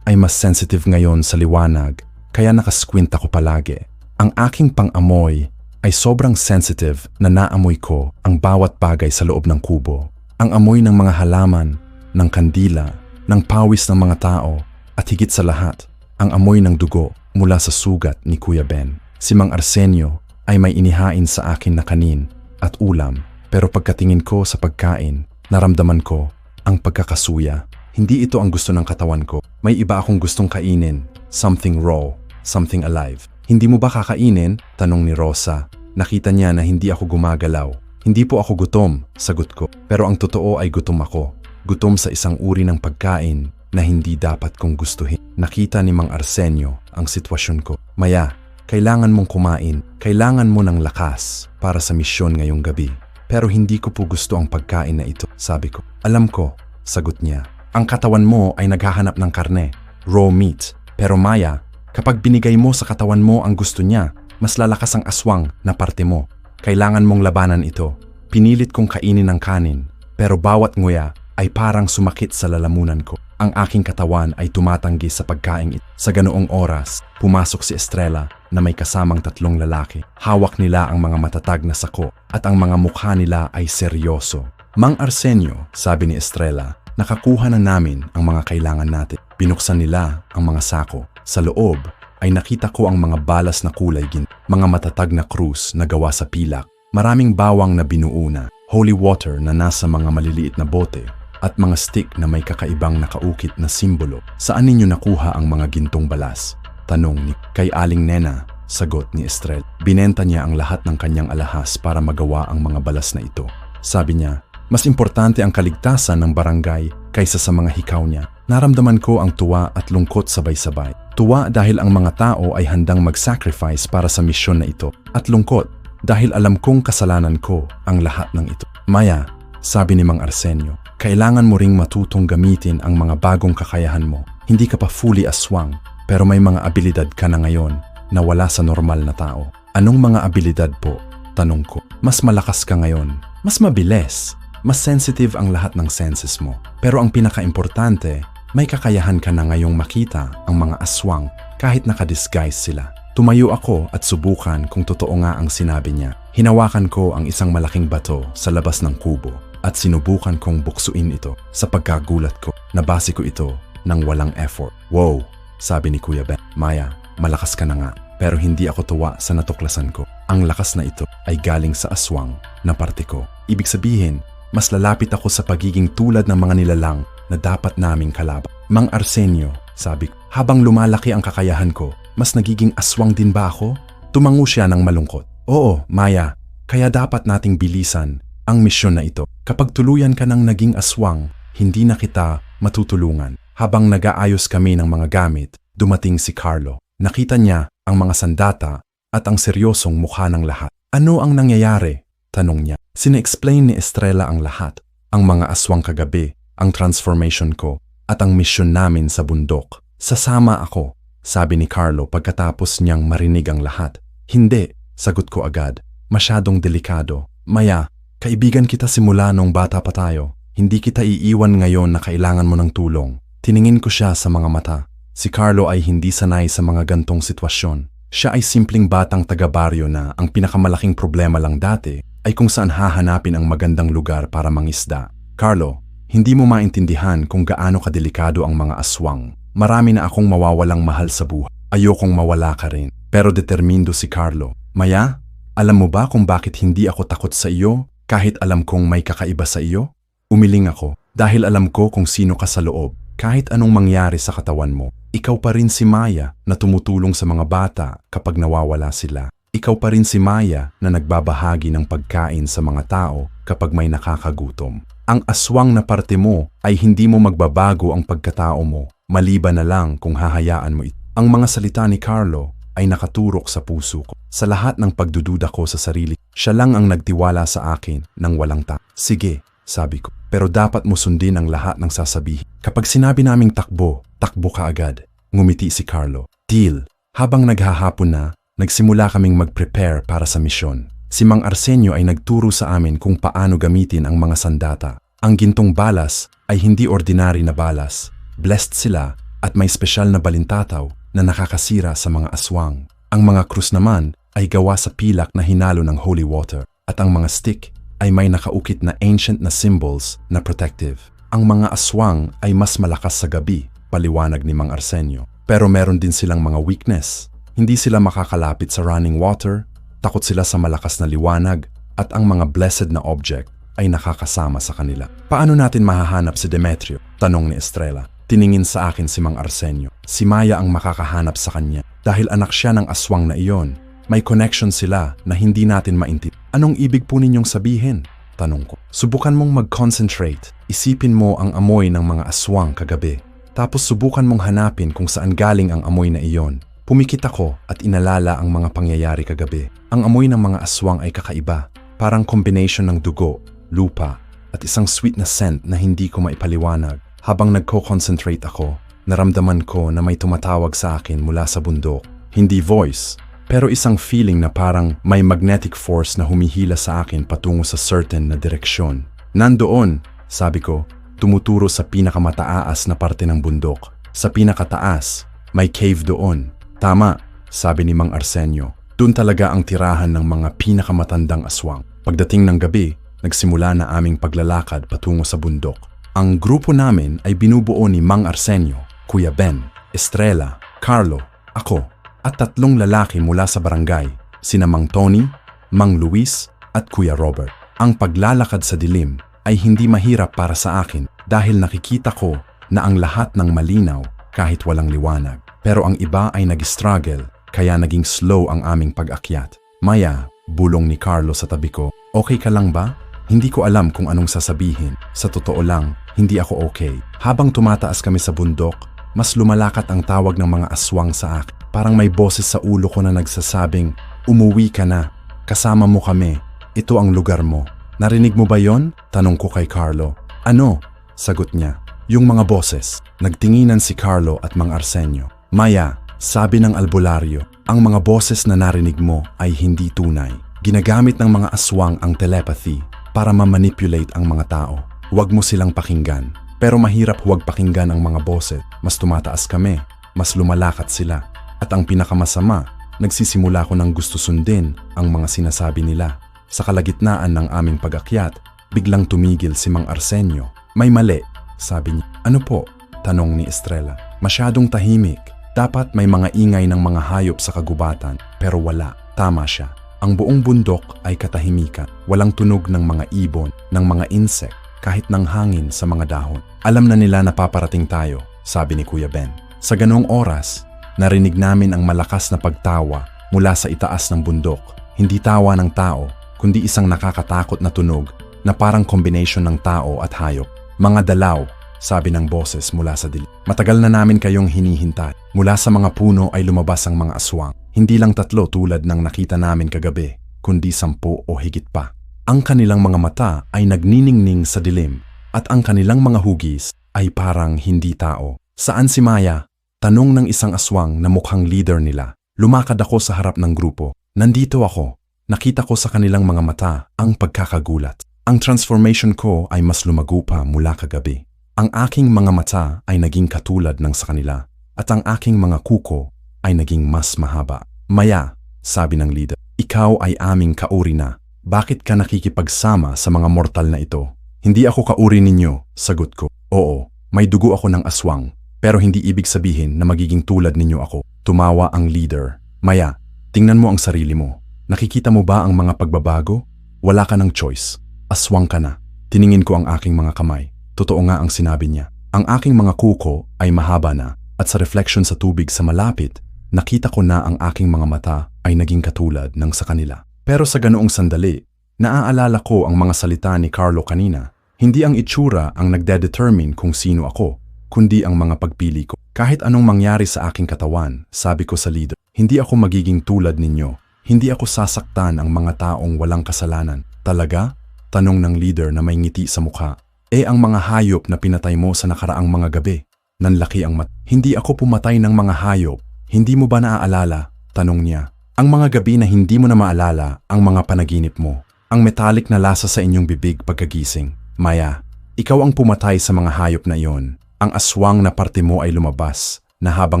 ay mas sensitive ngayon sa liwanag, kaya nakasquint ako palagi. Ang aking pang-amoy ay sobrang sensitive na naamoy ko ang bawat bagay sa loob ng kubo. Ang amoy ng mga halaman, ng kandila, ng pawis ng mga tao, at higit sa lahat, ang amoy ng dugo mula sa sugat ni Kuya Ben. Si Mang Arsenio ay may inihain sa akin na kanin at ulam, pero pagkatingin ko sa pagkain, naramdaman ko ang pagkakasuya. Hindi ito ang gusto ng katawan ko. May iba akong gustong kainin. Something raw, something alive. Hindi mo ba kakainin? Tanong ni Rosa. Nakita niya na hindi ako gumagalaw. Hindi po ako gutom, sagot ko. Pero ang totoo ay gutom ako. Gutom sa isang uri ng pagkain na hindi dapat kong gustuhin. Nakita ni Mang Arsenio ang sitwasyon ko. Maya, kailangan mong kumain. Kailangan mo ng lakas para sa misyon ngayong gabi. Pero hindi ko po gusto ang pagkain na ito, sabi ko. Alam ko, sagot niya. Ang katawan mo ay naghahanap ng karne, raw meat. Pero Maya, kapag binigay mo sa katawan mo ang gusto niya, mas lalakas ang aswang na parte mo. Kailangan mong labanan ito. Pinilit kong kainin ang kanin, pero bawat nguya ay parang sumakit sa lalamunan ko. Ang aking katawan ay tumatanggi sa pagkain ito. Sa ganoong oras, pumasok si Estrella na may kasamang 3 lalaki. Hawak nila ang mga matatag na sako at ang mga mukha nila ay seryoso. Mang Arsenio, sabi ni Estrella, nakakuha na namin ang mga kailangan natin. Binuksan nila ang mga sako. Sa loob ay nakita ko ang mga balas na kulay ginto, mga matatag na krus na gawa sa pilak, maraming bawang na binuo na, holy water na nasa mga maliliit na bote, at mga stick na may kakaibang nakaukit na simbolo. Saan ninyo nakuha ang mga gintong balas? Tanong ni kay Aling Nena. Sagot ni Estrella. Binenta niya ang lahat ng kanyang alahas para magawa ang mga balas na ito. Sabi niya, mas importante ang kaligtasan ng barangay kaysa sa mga hikaw niya. Naramdaman ko ang tuwa at lungkot sabay-sabay. Tuwa dahil ang mga tao ay handang mag-sacrifice para sa misyon na ito. At lungkot dahil alam kong kasalanan ko ang lahat ng ito. Maya, sabi ni Mang Arsenio, kailangan mo ring matutong gamitin ang mga bagong kakayahan mo. Hindi ka pa fully aswang, pero may mga abilidad ka na ngayon na wala sa normal na tao. Anong mga abilidad po? Tanong ko. Mas malakas ka ngayon. Mas mabilis. Mas sensitive ang lahat ng senses mo. Pero ang pinaka-importante, may kakayahan ka na ngayong makita ang mga aswang kahit nakadisguise sila. Tumayo ako at subukan kung totoo nga ang sinabi niya. Hinawakan ko ang isang malaking bato sa labas ng kubo at sinubukan kong buksuin ito. Sa pagkagulat ko, nabasi ko ito ng walang effort. Wow, sabi ni Kuya Ben. Maya, malakas ka na nga, pero hindi ako tuwa sa natuklasan ko. Ang lakas na ito ay galing sa aswang na parte ko. Ibig sabihin, mas lalapit ako sa pagiging tulad ng mga nilalang na dapat naming kalaban. Mang Arsenio, sabi ko, habang lumalaki ang kakayahan ko, mas nagiging aswang din ba ako? Tumango siya ng malungkot. Oo, Maya, kaya dapat nating bilisan ang misyon na ito. Kapag tuluyan ka ng naging aswang, hindi na kita matutulungan. Habang nag-aayos kami ng mga gamit, dumating si Carlo. Nakita niya ang mga sandata at ang seryosong mukha ng lahat. Ano ang nangyayari? Tanong niya. Sine-explain ni Estrella ang lahat. Ang mga aswang kagabi, ang transformation ko, at ang misyon namin sa bundok. Sasama ako, sabi ni Carlo pagkatapos niyang marinig ang lahat. Hindi, sagot ko agad. Masyadong delikado. Maya, kaibigan kita simula nung bata pa tayo. Hindi kita iiwan ngayon na kailangan mo ng tulong. Tiningin ko siya sa mga mata. Si Carlo ay hindi sanay sa mga gantong sitwasyon. Siya ay simpleng batang taga-baryo na ang pinakamalaking problema lang dati ay kung saan hahanapin ang magandang lugar para mangisda. Carlo, hindi mo maintindihan kung gaano kadelikado ang mga aswang. Marami na akong mawawalang mahal sa buhay. Ayokong mawala ka rin. Pero determindo si Carlo. Maya, alam mo ba kung bakit hindi ako takot sa iyo kahit alam kong may kakaiba sa iyo? Umiling ako dahil alam ko kung sino ka sa loob. Kahit anong mangyari sa katawan mo, ikaw pa rin si Maya na tumutulong sa mga bata kapag nawawala sila. Ikaw pa rin si Maya na nagbabahagi ng pagkain sa mga tao kapag may nakakagutom. Ang aswang na parte mo ay hindi mo magbabago ang pagkatao mo, maliban na lang kung hahayaan mo ito. Ang mga salita ni Carlo ay nakaturok sa puso ko. Sa lahat ng pagdududa ko sa sarili, siya lang ang nagtiwala sa akin ng walang Sige, sabi ko. Pero dapat mo sundin ang lahat ng sasabihin. Kapag sinabi naming takbo, takbo ka agad. Ngumiti si Carlo. Deal. Habang naghahapon na, nagsimula kaming mag-prepare para sa misyon. Si Mang Arsenio ay nagturo sa amin kung paano gamitin ang mga sandata. Ang gintong balas ay hindi ordinary na balas. Blessed sila at may espesyal na balintataw na nakakasira sa mga aswang. Ang mga krus naman ay gawa sa pilak na hinalo ng holy water. At ang mga stick ay may nakaukit na ancient na symbols na protective. Ang mga aswang ay mas malakas sa gabi, paliwanag ni Mang Arsenio. Pero meron din silang mga weakness. Hindi sila makakalapit sa running water, takot sila sa malakas na liwanag, at ang mga blessed na object ay nakakasama sa kanila. Paano natin mahahanap si Demetrio? Tanong ni Estrella. Tiningin sa akin si Mang Arsenio. Si Maya ang makakahanap sa kanya. Dahil anak siya ng aswang na iyon, may connection sila na hindi natin maintindihan. Anong ibig po ninyong sabihin? Tanong ko. Subukan mong mag-concentrate. Isipin mo ang amoy ng mga aswang kagabi. Tapos subukan mong hanapin kung saan galing ang amoy na iyon. Pumikit ako at inalala ang mga pangyayari kagabi. Ang amoy ng mga aswang ay kakaiba. Parang combination ng dugo, lupa, at isang sweet na scent na hindi ko maipaliwanag. Habang nagko-concentrate ako, naramdaman ko na may tumatawag sa akin mula sa bundok. Hindi voice, pero isang feeling na parang may magnetic force na humihila sa akin patungo sa certain na direksyon. Nandoon, sabi ko, tumuturo sa pinakamataas na parte ng bundok. Sa pinakataas, may cave doon. Tama, sabi ni Mang Arsenio. Doon talaga ang tirahan ng mga pinakamatandang aswang. Pagdating ng gabi, nagsimula na aming paglalakad patungo sa bundok. Ang grupo namin ay binubuo ni Mang Arsenio, Kuya Ben, Estrella, Carlo, ako, at 3 lalaki mula sa barangay, sina Mang Tony, Mang Luis, at Kuya Robert. Ang paglalakad sa dilim ay hindi mahirap para sa akin dahil nakikita ko na ang lahat ng malinaw kahit walang liwanag. Pero ang iba ay nag-struggle kaya naging slow ang aming pag-akyat. Maya, bulong ni Carlo sa tabi ko, okay ka lang ba? Hindi ko alam kung anong sasabihin. Sa totoo lang, hindi ako okay. Habang tumataas kami sa bundok, mas lumalakat ang tawag ng mga aswang sa akin. Parang may boses sa ulo ko na nagsasabing, umuwi ka na, kasama mo kami, ito ang lugar mo. Narinig mo ba yon? Tanong ko kay Carlo. Ano? Sagot niya. Yung mga boses. Nagtinginan si Carlo at Mang Arsenio. Maya, sabi ng albularyo, ang mga boses na narinig mo ay hindi tunay. Ginagamit ng mga aswang ang telepathy para ma-manipulate ang mga tao. Huwag mo silang pakinggan. Pero mahirap huwag pakinggan ang mga boses. Mas tumataas kami, mas lumalakat sila. At ang pinakamasama, nagsisimula ko ng gusto sundin ang mga sinasabi nila. Sa kalagitnaan ng aming pag-akyat, biglang tumigil si Mang Arsenio. May mali, sabi niya. Ano po? Tanong ni Estrella. Masyadong tahimik. Dapat may mga ingay ng mga hayop sa kagubatan, pero wala. Tama siya. Ang buong bundok ay katahimikan. Walang tunog ng mga ibon, ng mga insect, kahit ng hangin sa mga dahon. Alam na nila na paparating tayo, sabi ni Kuya Ben. Sa ganong oras, narinig namin ang malakas na pagtawa mula sa itaas ng bundok. Hindi tawa ng tao, kundi isang nakakatakot na tunog na parang combination ng tao at hayop. Mga dalaw, sabi ng boses mula sa dilim. Matagal na namin kayong hinihintay. Mula sa mga puno ay lumabas ang mga aswang. Hindi lang 3 tulad ng nakita namin kagabi, kundi 10 o higit pa. Ang kanilang mga mata ay nagniningning sa dilim at ang kanilang mga hugis ay parang hindi tao. Saan si Maya? Tanong ng isang aswang na mukhang leader nila. Lumakad ako sa harap ng grupo. Nandito ako. Nakita ko sa kanilang mga mata ang pagkakagulat. Ang transformation ko ay mas lumago pa mula kagabi. Ang aking mga mata ay naging katulad ng sa kanila at ang aking mga kuko ay naging mas mahaba. Maya, sabi ng leader, ikaw ay aming kauri na. Bakit ka nakikipagsama sa mga mortal na ito? Hindi ako kauri ninyo, sagot ko. Oo, may dugo ako ng aswang, pero hindi ibig sabihin na magiging tulad ninyo ako. Tumawa ang leader. Maya, tingnan mo ang sarili mo. Nakikita mo ba ang mga pagbabago? Wala ka ng choice. Aswang ka na. Tiningin ko ang aking mga kamay. Totoo nga ang sinabi niya. Ang aking mga kuko ay mahaba na at sa reflection sa tubig sa malapit, nakita ko na ang aking mga mata ay naging katulad ng sa kanila. Pero sa ganoong sandali, naaalala ko ang mga salita ni Carlo kanina. Hindi ang itsura ang nagde-determine kung sino ako, kundi ang mga pagpili ko. Kahit anong mangyari sa aking katawan, sabi ko sa leader, hindi ako magiging tulad ninyo. Hindi ako sasaktan ang mga taong walang kasalanan. Talaga? Tanong ng leader na may ngiti sa mukha. Ang mga hayop na pinatay mo sa nakaraang mga gabi. Nanlaki ang Hindi ako pumatay ng mga hayop. Hindi mo ba naaalala? Tanong niya. Ang mga gabi na hindi mo na maalala ang mga panaginip mo. Ang metallic na lasa sa inyong bibig pagkagising. Maya, ikaw ang pumatay sa mga hayop na iyon. Ang aswang na parte mo ay lumabas na habang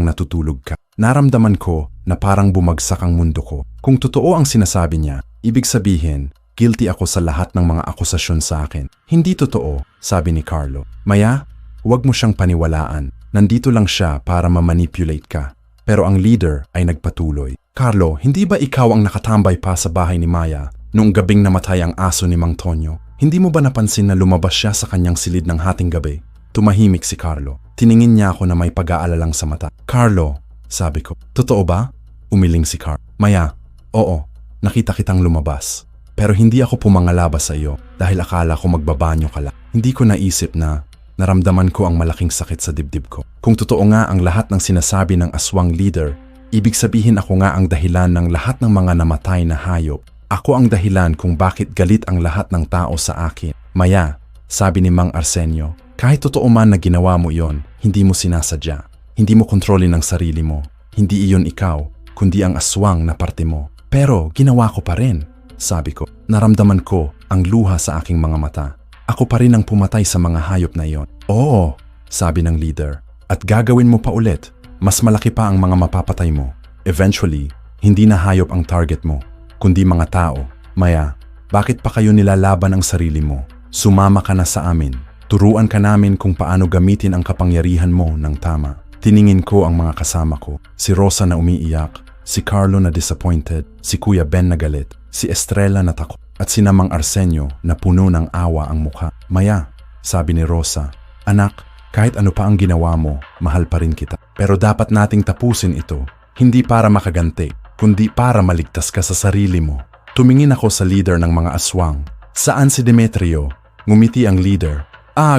natutulog ka. Naramdaman ko na parang bumagsak ang mundo ko. Kung totoo ang sinasabi niya, ibig sabihin, guilty ako sa lahat ng mga akusasyon sa akin. Hindi totoo, sabi ni Carlo. Maya, huwag mo siyang paniwalaan. Nandito lang siya para ma-manipulate ka. Pero ang leader ay nagpatuloy. Carlo, hindi ba ikaw ang nakatambay pa sa bahay ni Maya noong gabing namatay ang aso ni Mang Tonyo? Hindi mo ba napansin na lumabas siya sa kanyang silid ng hating gabi? Tumahimik si Carlo. Tiningin niya ako na may pag-aalalang sa mata. Carlo, sabi ko, totoo ba? Umiling si Carlo. Maya, oo, nakita kitang lumabas. Pero hindi ako pumangalabas sa iyo dahil akala ko magbabanyo ka lang. Hindi ko naisip na naramdaman ko ang malaking sakit sa dibdib ko. Kung totoo nga ang lahat ng sinasabi ng aswang leader, ibig sabihin ako nga ang dahilan ng lahat ng mga namatay na hayop. Ako ang dahilan kung bakit galit ang lahat ng tao sa akin. Maya, sabi ni Mang Arsenio, kahit totoo man na ginawa mo yon, hindi mo sinasadya. Hindi mo kontrolin ang sarili mo. Hindi iyon ikaw, kundi ang aswang na parte mo. Pero ginawa ko pa rin, sabi ko. Naramdaman ko ang luha sa aking mga mata. Ako pa rin ang pumatay sa mga hayop na iyon. Oo, sabi ng leader. At gagawin mo pa ulit. Mas malaki pa ang mga mapapatay mo. Eventually, hindi na hayop ang target mo, kundi mga tao. Maya, bakit pa kayo nilalaban ang sarili mo? Sumama ka na sa amin. Turuan ka namin kung paano gamitin ang kapangyarihan mo ng tama. Tiningin ko ang mga kasama ko. Si Rosa na umiiyak, si Carlo na disappointed, si Kuya Ben na galit, si Estrella na takot. at si Mang Arsenio na puno ng awa ang mukha. Maya, sabi ni Rosa, anak, kahit ano pa ang ginawa mo, mahal pa rin kita. Pero dapat nating tapusin ito, hindi para makaganti, kundi para maligtas ka sa sarili mo. Tumingin ako sa leader ng mga aswang. Saan si Demetrio? Ngumiti ang leader.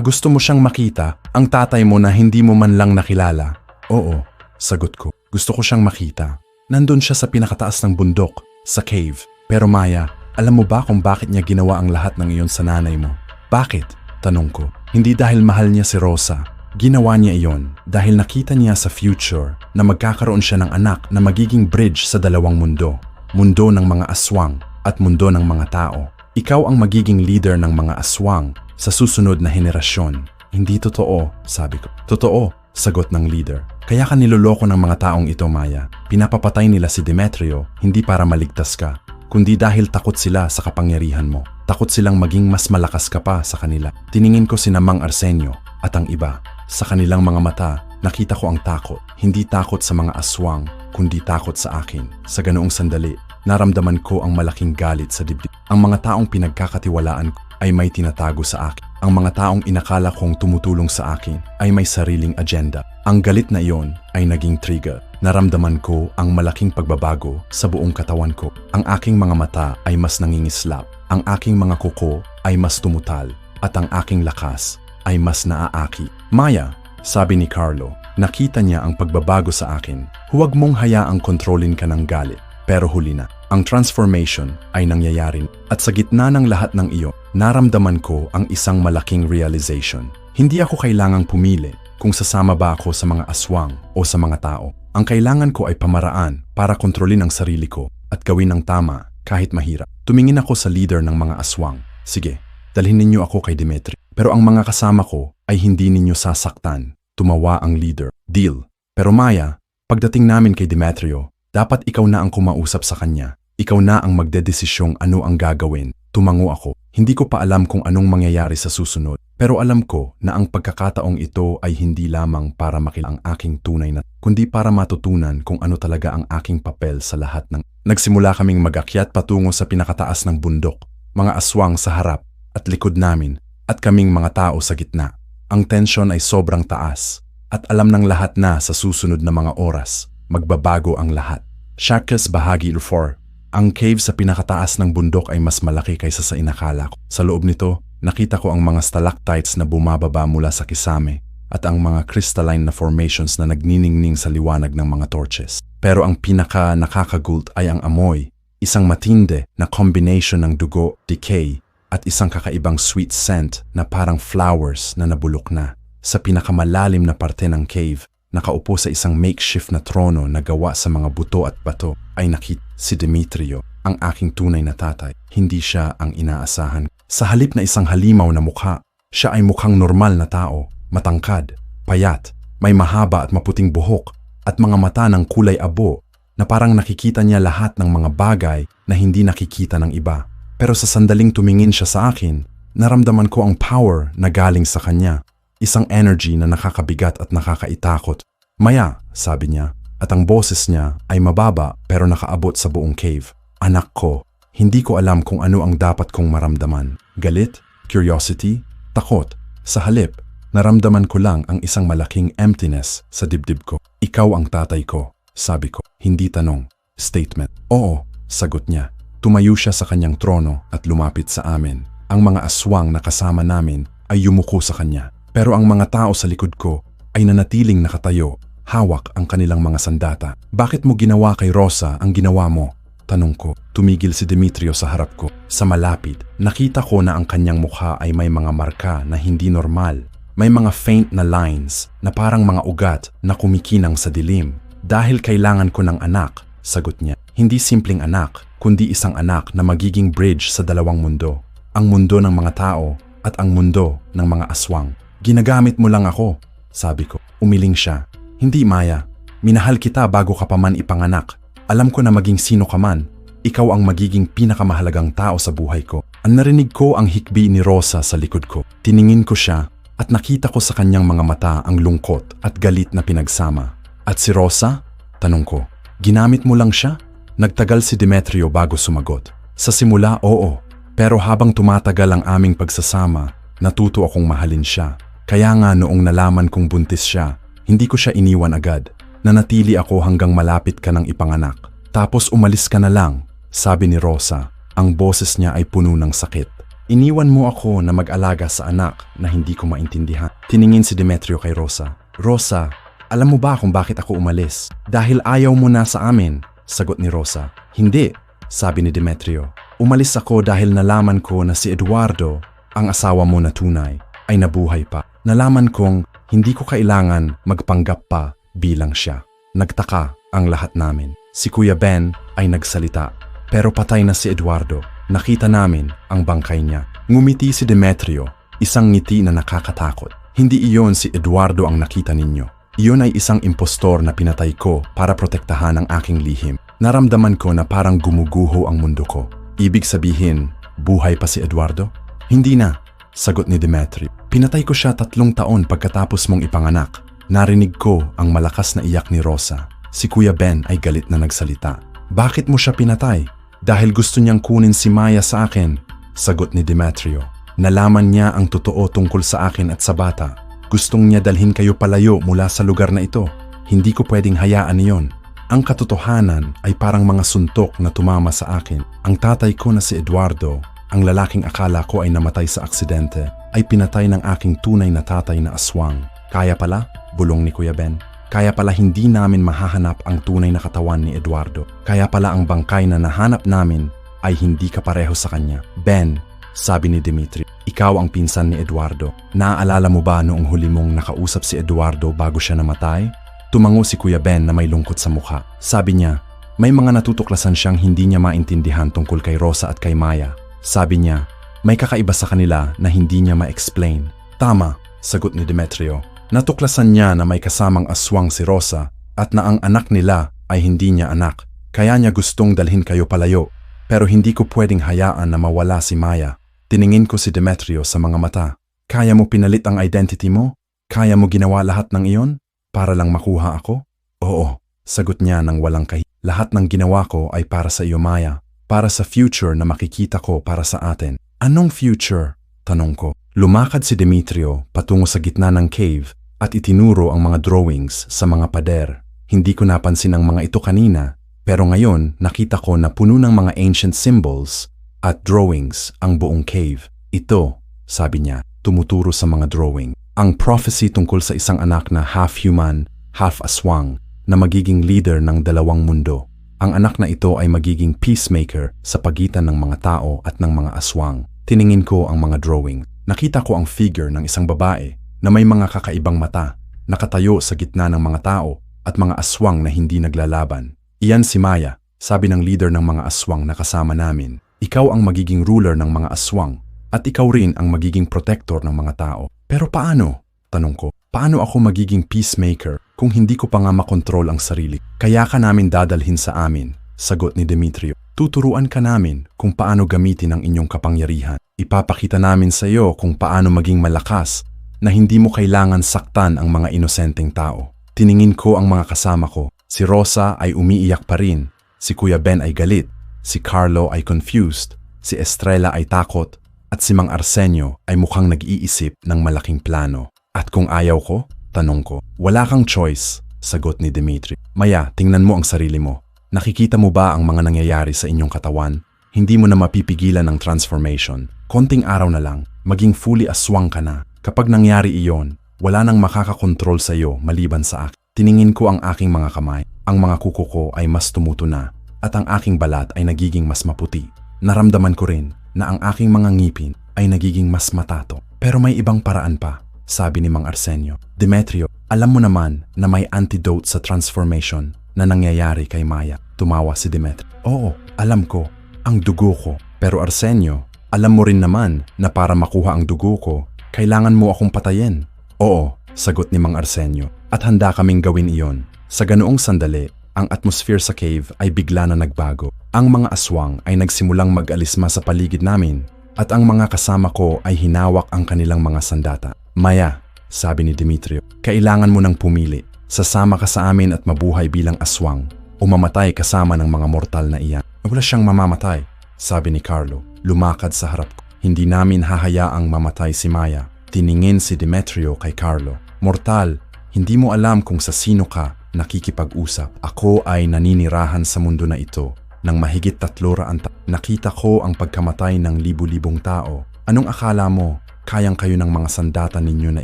Gusto mo siyang makita, ang tatay mo na hindi mo man lang nakilala. Oo, sagot ko. Gusto ko siyang makita. Nandun siya sa pinakataas ng bundok, sa cave. Pero Maya, alam mo ba kung bakit niya ginawa ang lahat ng iyon sa nanay mo? Bakit? Tanong ko. Hindi dahil mahal niya si Rosa. Ginawa niya iyon dahil nakita niya sa future na magkakaroon siya ng anak na magiging bridge sa dalawang mundo. Mundo ng mga aswang at mundo ng mga tao. Ikaw ang magiging leader ng mga aswang sa susunod na henerasyon. Hindi totoo, sabi ko. Totoo, sagot ng leader. Kaya ka niloloko ng mga taong ito, Maya. Pinapapatay nila si Demetrio hindi para maligtas ka, kundi dahil takot sila sa kapangyarihan mo. Takot silang maging mas malakas ka pa sa kanila. Tiningin ko si Mang Arsenio at ang iba. Sa kanilang mga mata, nakita ko ang takot. Hindi takot sa mga aswang, kundi takot sa akin. Sa ganoong sandali, naramdaman ko ang malaking galit sa dibdib. Ang mga taong pinagkakatiwalaan ko ay may tinatago sa akin. Ang mga taong inakala kong tumutulong sa akin ay may sariling agenda. Ang galit na iyon ay naging trigger. Naramdaman ko ang malaking pagbabago sa buong katawan ko. Ang aking mga mata ay mas nangingislap. Ang aking mga kuko ay mas tumutal. At ang aking lakas ay mas naaaki. Maya, sabi ni Carlo, nakita niya ang pagbabago sa akin. Huwag mong hayaang kontrolin ka ng galit. Pero huli na. Ang transformation ay nangyayari at sa gitna ng lahat ng iyo, naramdaman ko ang isang malaking realization. Hindi ako kailangang pumili kung sasama ba ako sa mga aswang o sa mga tao. Ang kailangan ko ay pamaraan para kontrolin ang sarili ko at gawin ng tama kahit mahirap. Tumingin ako sa leader ng mga aswang. Sige, dalhin ninyo ako kay Demetrio. Pero ang mga kasama ko ay hindi ninyo sasaktan. Tumawa ang leader. Deal. Pero Maya, pagdating namin kay Demetrio, dapat ikaw na ang kumausap sa kanya. Ikaw na ang magdedesisyong ano ang gagawin. Tumango ako. Hindi ko pa alam kung anong mangyayari sa susunod. Pero alam ko na ang pagkakataong ito ay hindi lamang para makilala ang aking tunay na, kundi para matutunan kung ano talaga ang aking papel sa lahat ng... Nagsimula kaming mag-akyat patungo sa pinakataas ng bundok. Mga aswang sa harap at likod namin at kaming mga tao sa gitna. Ang tensyon ay sobrang taas at alam ng lahat na sa susunod na mga oras, magbabago ang lahat. Shakas Bahagi 4. Ang cave sa pinakataas ng bundok ay mas malaki kaysa sa inakala ko. Sa loob nito, nakita ko ang mga stalactites na bumababa mula sa kisame at ang mga crystalline na formations na nagniningning sa liwanag ng mga torches. Pero ang pinaka nakakagult ay ang amoy, isang matinde na combination ng dugo, decay, at isang kakaibang sweet scent na parang flowers na nabulok na. Sa pinakamalalim na parte ng cave, nakaupo sa isang makeshift na trono na gawa sa mga buto at bato ay nakita si Demetrio, ang aking tunay na tatay. Hindi siya ang inaasahan. Sa halip na isang halimaw na mukha, siya ay mukhang normal na tao, matangkad, payat, may mahaba at maputing buhok at mga mata ng kulay abo na parang nakikita niya lahat ng mga bagay na hindi nakikita ng iba. Pero sa sandaling tumingin siya sa akin, naramdaman ko ang power na galing sa kanya. Isang energy na nakakabigat at nakakaitakot. Maya, sabi niya, at ang boses niya ay mababa pero nakaabot sa buong cave. Anak ko, hindi ko alam kung ano ang dapat kong maramdaman. Galit? Curiosity? Takot? Sa halip, naramdaman ko lang ang isang malaking emptiness sa dibdib ko. Ikaw ang tatay ko, sabi ko. Hindi tanong, statement. Oo, sagot niya. Tumayo siya sa kanyang trono at lumapit sa amin. Ang mga aswang na kasama namin ay yumuko sa kanya. Pero ang mga tao sa likod ko ay nanatiling nakatayo, hawak ang kanilang mga sandata. Bakit mo ginawa kay Rosa ang ginawa mo? Tanong ko. Tumigil si Demetrio sa harap ko. Sa malapit, nakita ko na ang kanyang mukha ay may mga marka na hindi normal. May mga faint na lines na parang mga ugat na kumikinang sa dilim. Dahil kailangan ko ng anak, sagot niya. Hindi simpleng anak, kundi isang anak na magiging bridge sa dalawang mundo. Ang mundo ng mga tao at ang mundo ng mga aswang. Ginagamit mo lang ako, sabi ko. Umiling siya. Hindi, Maya. Minahal kita bago ka pa man ipanganak. Alam ko na maging sino ka man, ikaw ang magiging pinakamahalagang tao sa buhay ko. Ang narinig ko ang hikbi ni Rosa sa likod ko. Tiningin ko siya at nakita ko sa kanyang mga mata ang lungkot at galit na pinagsama. At si Rosa? Tanong ko. Ginamit mo lang siya? Nagtagal si Demetrio bago sumagot. Sa simula, oo. Pero habang tumatagal ang aming pagsasama, natuto akong mahalin siya. Kaya nga noong nalaman kong buntis siya, hindi ko siya iniwan agad. Nanatili ako hanggang malapit ka ng ipanganak. Tapos umalis ka na lang, sabi ni Rosa. Ang boses niya ay puno ng sakit. Iniwan mo ako na mag-alaga sa anak na hindi ko maintindihan. Tiningin si Demetrio kay Rosa. Rosa, alam mo ba kung bakit ako umalis? Dahil ayaw mo na sa amin, sagot ni Rosa. Hindi, sabi ni Demetrio. Umalis ako dahil nalaman ko na si Eduardo, ang asawa mo na tunay, ay nabuhay pa. Nalaman kong hindi ko kailangan magpanggap pa bilang siya. Nagtaka ang lahat namin. Si Kuya Ben ay nagsalita, pero patay na si Eduardo. Nakita namin ang bangkay niya. Ngumiti si Demetrio, isang ngiti na nakakatakot. Hindi iyon si Eduardo ang nakita ninyo. Iyon ay isang impostor na pinatay ko para protektahan ang aking lihim. Naramdaman ko na parang gumuguho ang mundo ko. Ibig sabihin, buhay pa si Eduardo? Hindi na, sagot ni Demetrio. Pinatay ko siya 3 taon pagkatapos mong ipanganak. Narinig ko ang malakas na iyak ni Rosa. Si Kuya Ben ay galit na nagsalita. Bakit mo siya pinatay? Dahil gusto niyang kunin si Maya sa akin, sagot ni Demetrio. Nalaman niya ang totoo tungkol sa akin at sa bata. Gustong niya dalhin kayo palayo mula sa lugar na ito. Hindi ko pwedeng hayaan iyon. Ang katotohanan ay parang mga suntok na tumama sa akin. Ang tatay ko na si Eduardo, ang lalaking akala ko ay namatay sa aksidente, ay pinatay ng aking tunay na tatay na aswang. Kaya pala, bulong ni Kuya Ben. Kaya pala hindi namin mahahanap ang tunay na katawan ni Eduardo. Kaya pala ang bangkay na nahanap namin ay hindi kapareho sa kanya. Ben, sabi ni Dimitri, ikaw ang pinsan ni Eduardo. Naaalala mo ba noong huli mong nakausap si Eduardo bago siya namatay? Tumango si Kuya Ben na may lungkot sa mukha. Sabi niya, may mga natutuklasan siyang hindi niya maintindihan tungkol kay Rosa at kay Maya. Sabi niya, may kakaiba sa kanila na hindi niya ma-explain. Tama, sagot ni Demetrio. Natuklasan niya na may kasamang aswang si Rosa at na ang anak nila ay hindi niya anak. Kaya niya gustong dalhin kayo palayo. Pero hindi ko pwedeng hayaan na mawala si Maya. Tiningin ko si Demetrio sa mga mata. Kaya mo pinalit ang identity mo? Kaya mo ginawa lahat ng iyon? Para lang makuha ako? Oo, sagot niya nang walang kahi. Lahat ng ginawa ko ay para sa iyo, Maya. Para sa future na makikita ko para sa atin. Anong future? Tanong ko. Lumakad si Demetrio patungo sa gitna ng cave at itinuro ang mga drawings sa mga pader. Hindi ko napansin ang mga ito kanina, pero ngayon nakita ko na puno ng mga ancient symbols at drawings ang buong cave. Ito, sabi niya, tumuturo sa mga drawing. Ang prophecy tungkol sa isang anak na half-human, half-aswang na magiging leader ng 2 mundo. Ang anak na ito ay magiging peacemaker sa pagitan ng mga tao at ng mga aswang. Tiningin ko ang mga drawing. Nakita ko ang figure ng isang babae na may mga kakaibang mata, nakatayo sa gitna ng mga tao at mga aswang na hindi naglalaban. Iyan si Maya, sabi ng leader ng mga aswang na kasama namin. Ikaw ang magiging ruler ng mga aswang at ikaw rin ang magiging protector ng mga tao. Pero paano? Tanong ko. Paano ako magiging peacemaker kung hindi ko pa nga makontrol ang sarili? Kaya ka namin dadalhin sa amin, sagot ni Demetrio. Tuturuan ka namin kung paano gamitin ang inyong kapangyarihan. Ipapakita namin sa iyo kung paano maging malakas na hindi mo kailangan saktan ang mga inosenteng tao. Tiningin ko ang mga kasama ko. Si Rosa ay umiiyak pa rin. Si Kuya Ben ay galit. Si Carlo ay confused. Si Estrella ay takot. At si Mang Arsenio ay mukhang nag-iisip ng malaking plano. At kung ayaw ko? Tanong ko. Wala kang choice, sagot ni Dimitri. Maya, tingnan mo ang sarili mo. Nakikita mo ba ang mga nangyayari sa inyong katawan? Hindi mo na mapipigilan ang transformation. Konting araw na lang, maging fully aswang ka na. Kapag nangyari iyon, wala nang makakakontrol sa iyo maliban sa akin. Tiningin ko ang aking mga kamay. Ang mga kuko ko ay mas tumuto na at ang aking balat ay nagiging mas maputi. Naramdaman ko rin na ang aking mga ngipin ay nagiging mas matato. Pero may ibang paraan pa, sabi ni Mang Arsenio. Demetrio, alam mo naman na may antidote sa transformation na nangyayari kay Maya. Tumawa si Demetrio. Oo, alam ko. Ang dugo ko. Pero Arsenio, alam mo rin naman na para makuha ang dugo ko, kailangan mo akong patayin. Oo, sagot ni Mang Arsenio. At handa kaming gawin iyon. Sa ganoong sandali, ang atmosphere sa cave ay bigla na nagbago. Ang mga aswang ay nagsimulang mag-alisma sa paligid namin at ang mga kasama ko ay hinawak ang kanilang mga sandata. Maya, sabi ni Demetrio, kailangan mo nang pumili. Sasama ka sa amin at mabuhay bilang aswang o mamatay kasama ng mga mortal na iyan. Wala siyang mamamatay, sabi ni Carlo, lumakad sa harap ko. Hindi namin hahayaang mamatay si Maya. Tiningin si Demetrio kay Carlo. Mortal, hindi mo alam kung sa sino ka nakikipag-usap. Ako ay naninirahan sa mundo na ito ng mahigit 300 taon. Nakita ko ang pagkamatay ng libu-libong tao. Anong akala mo? Kayang kayo ng mga sandata ninyo na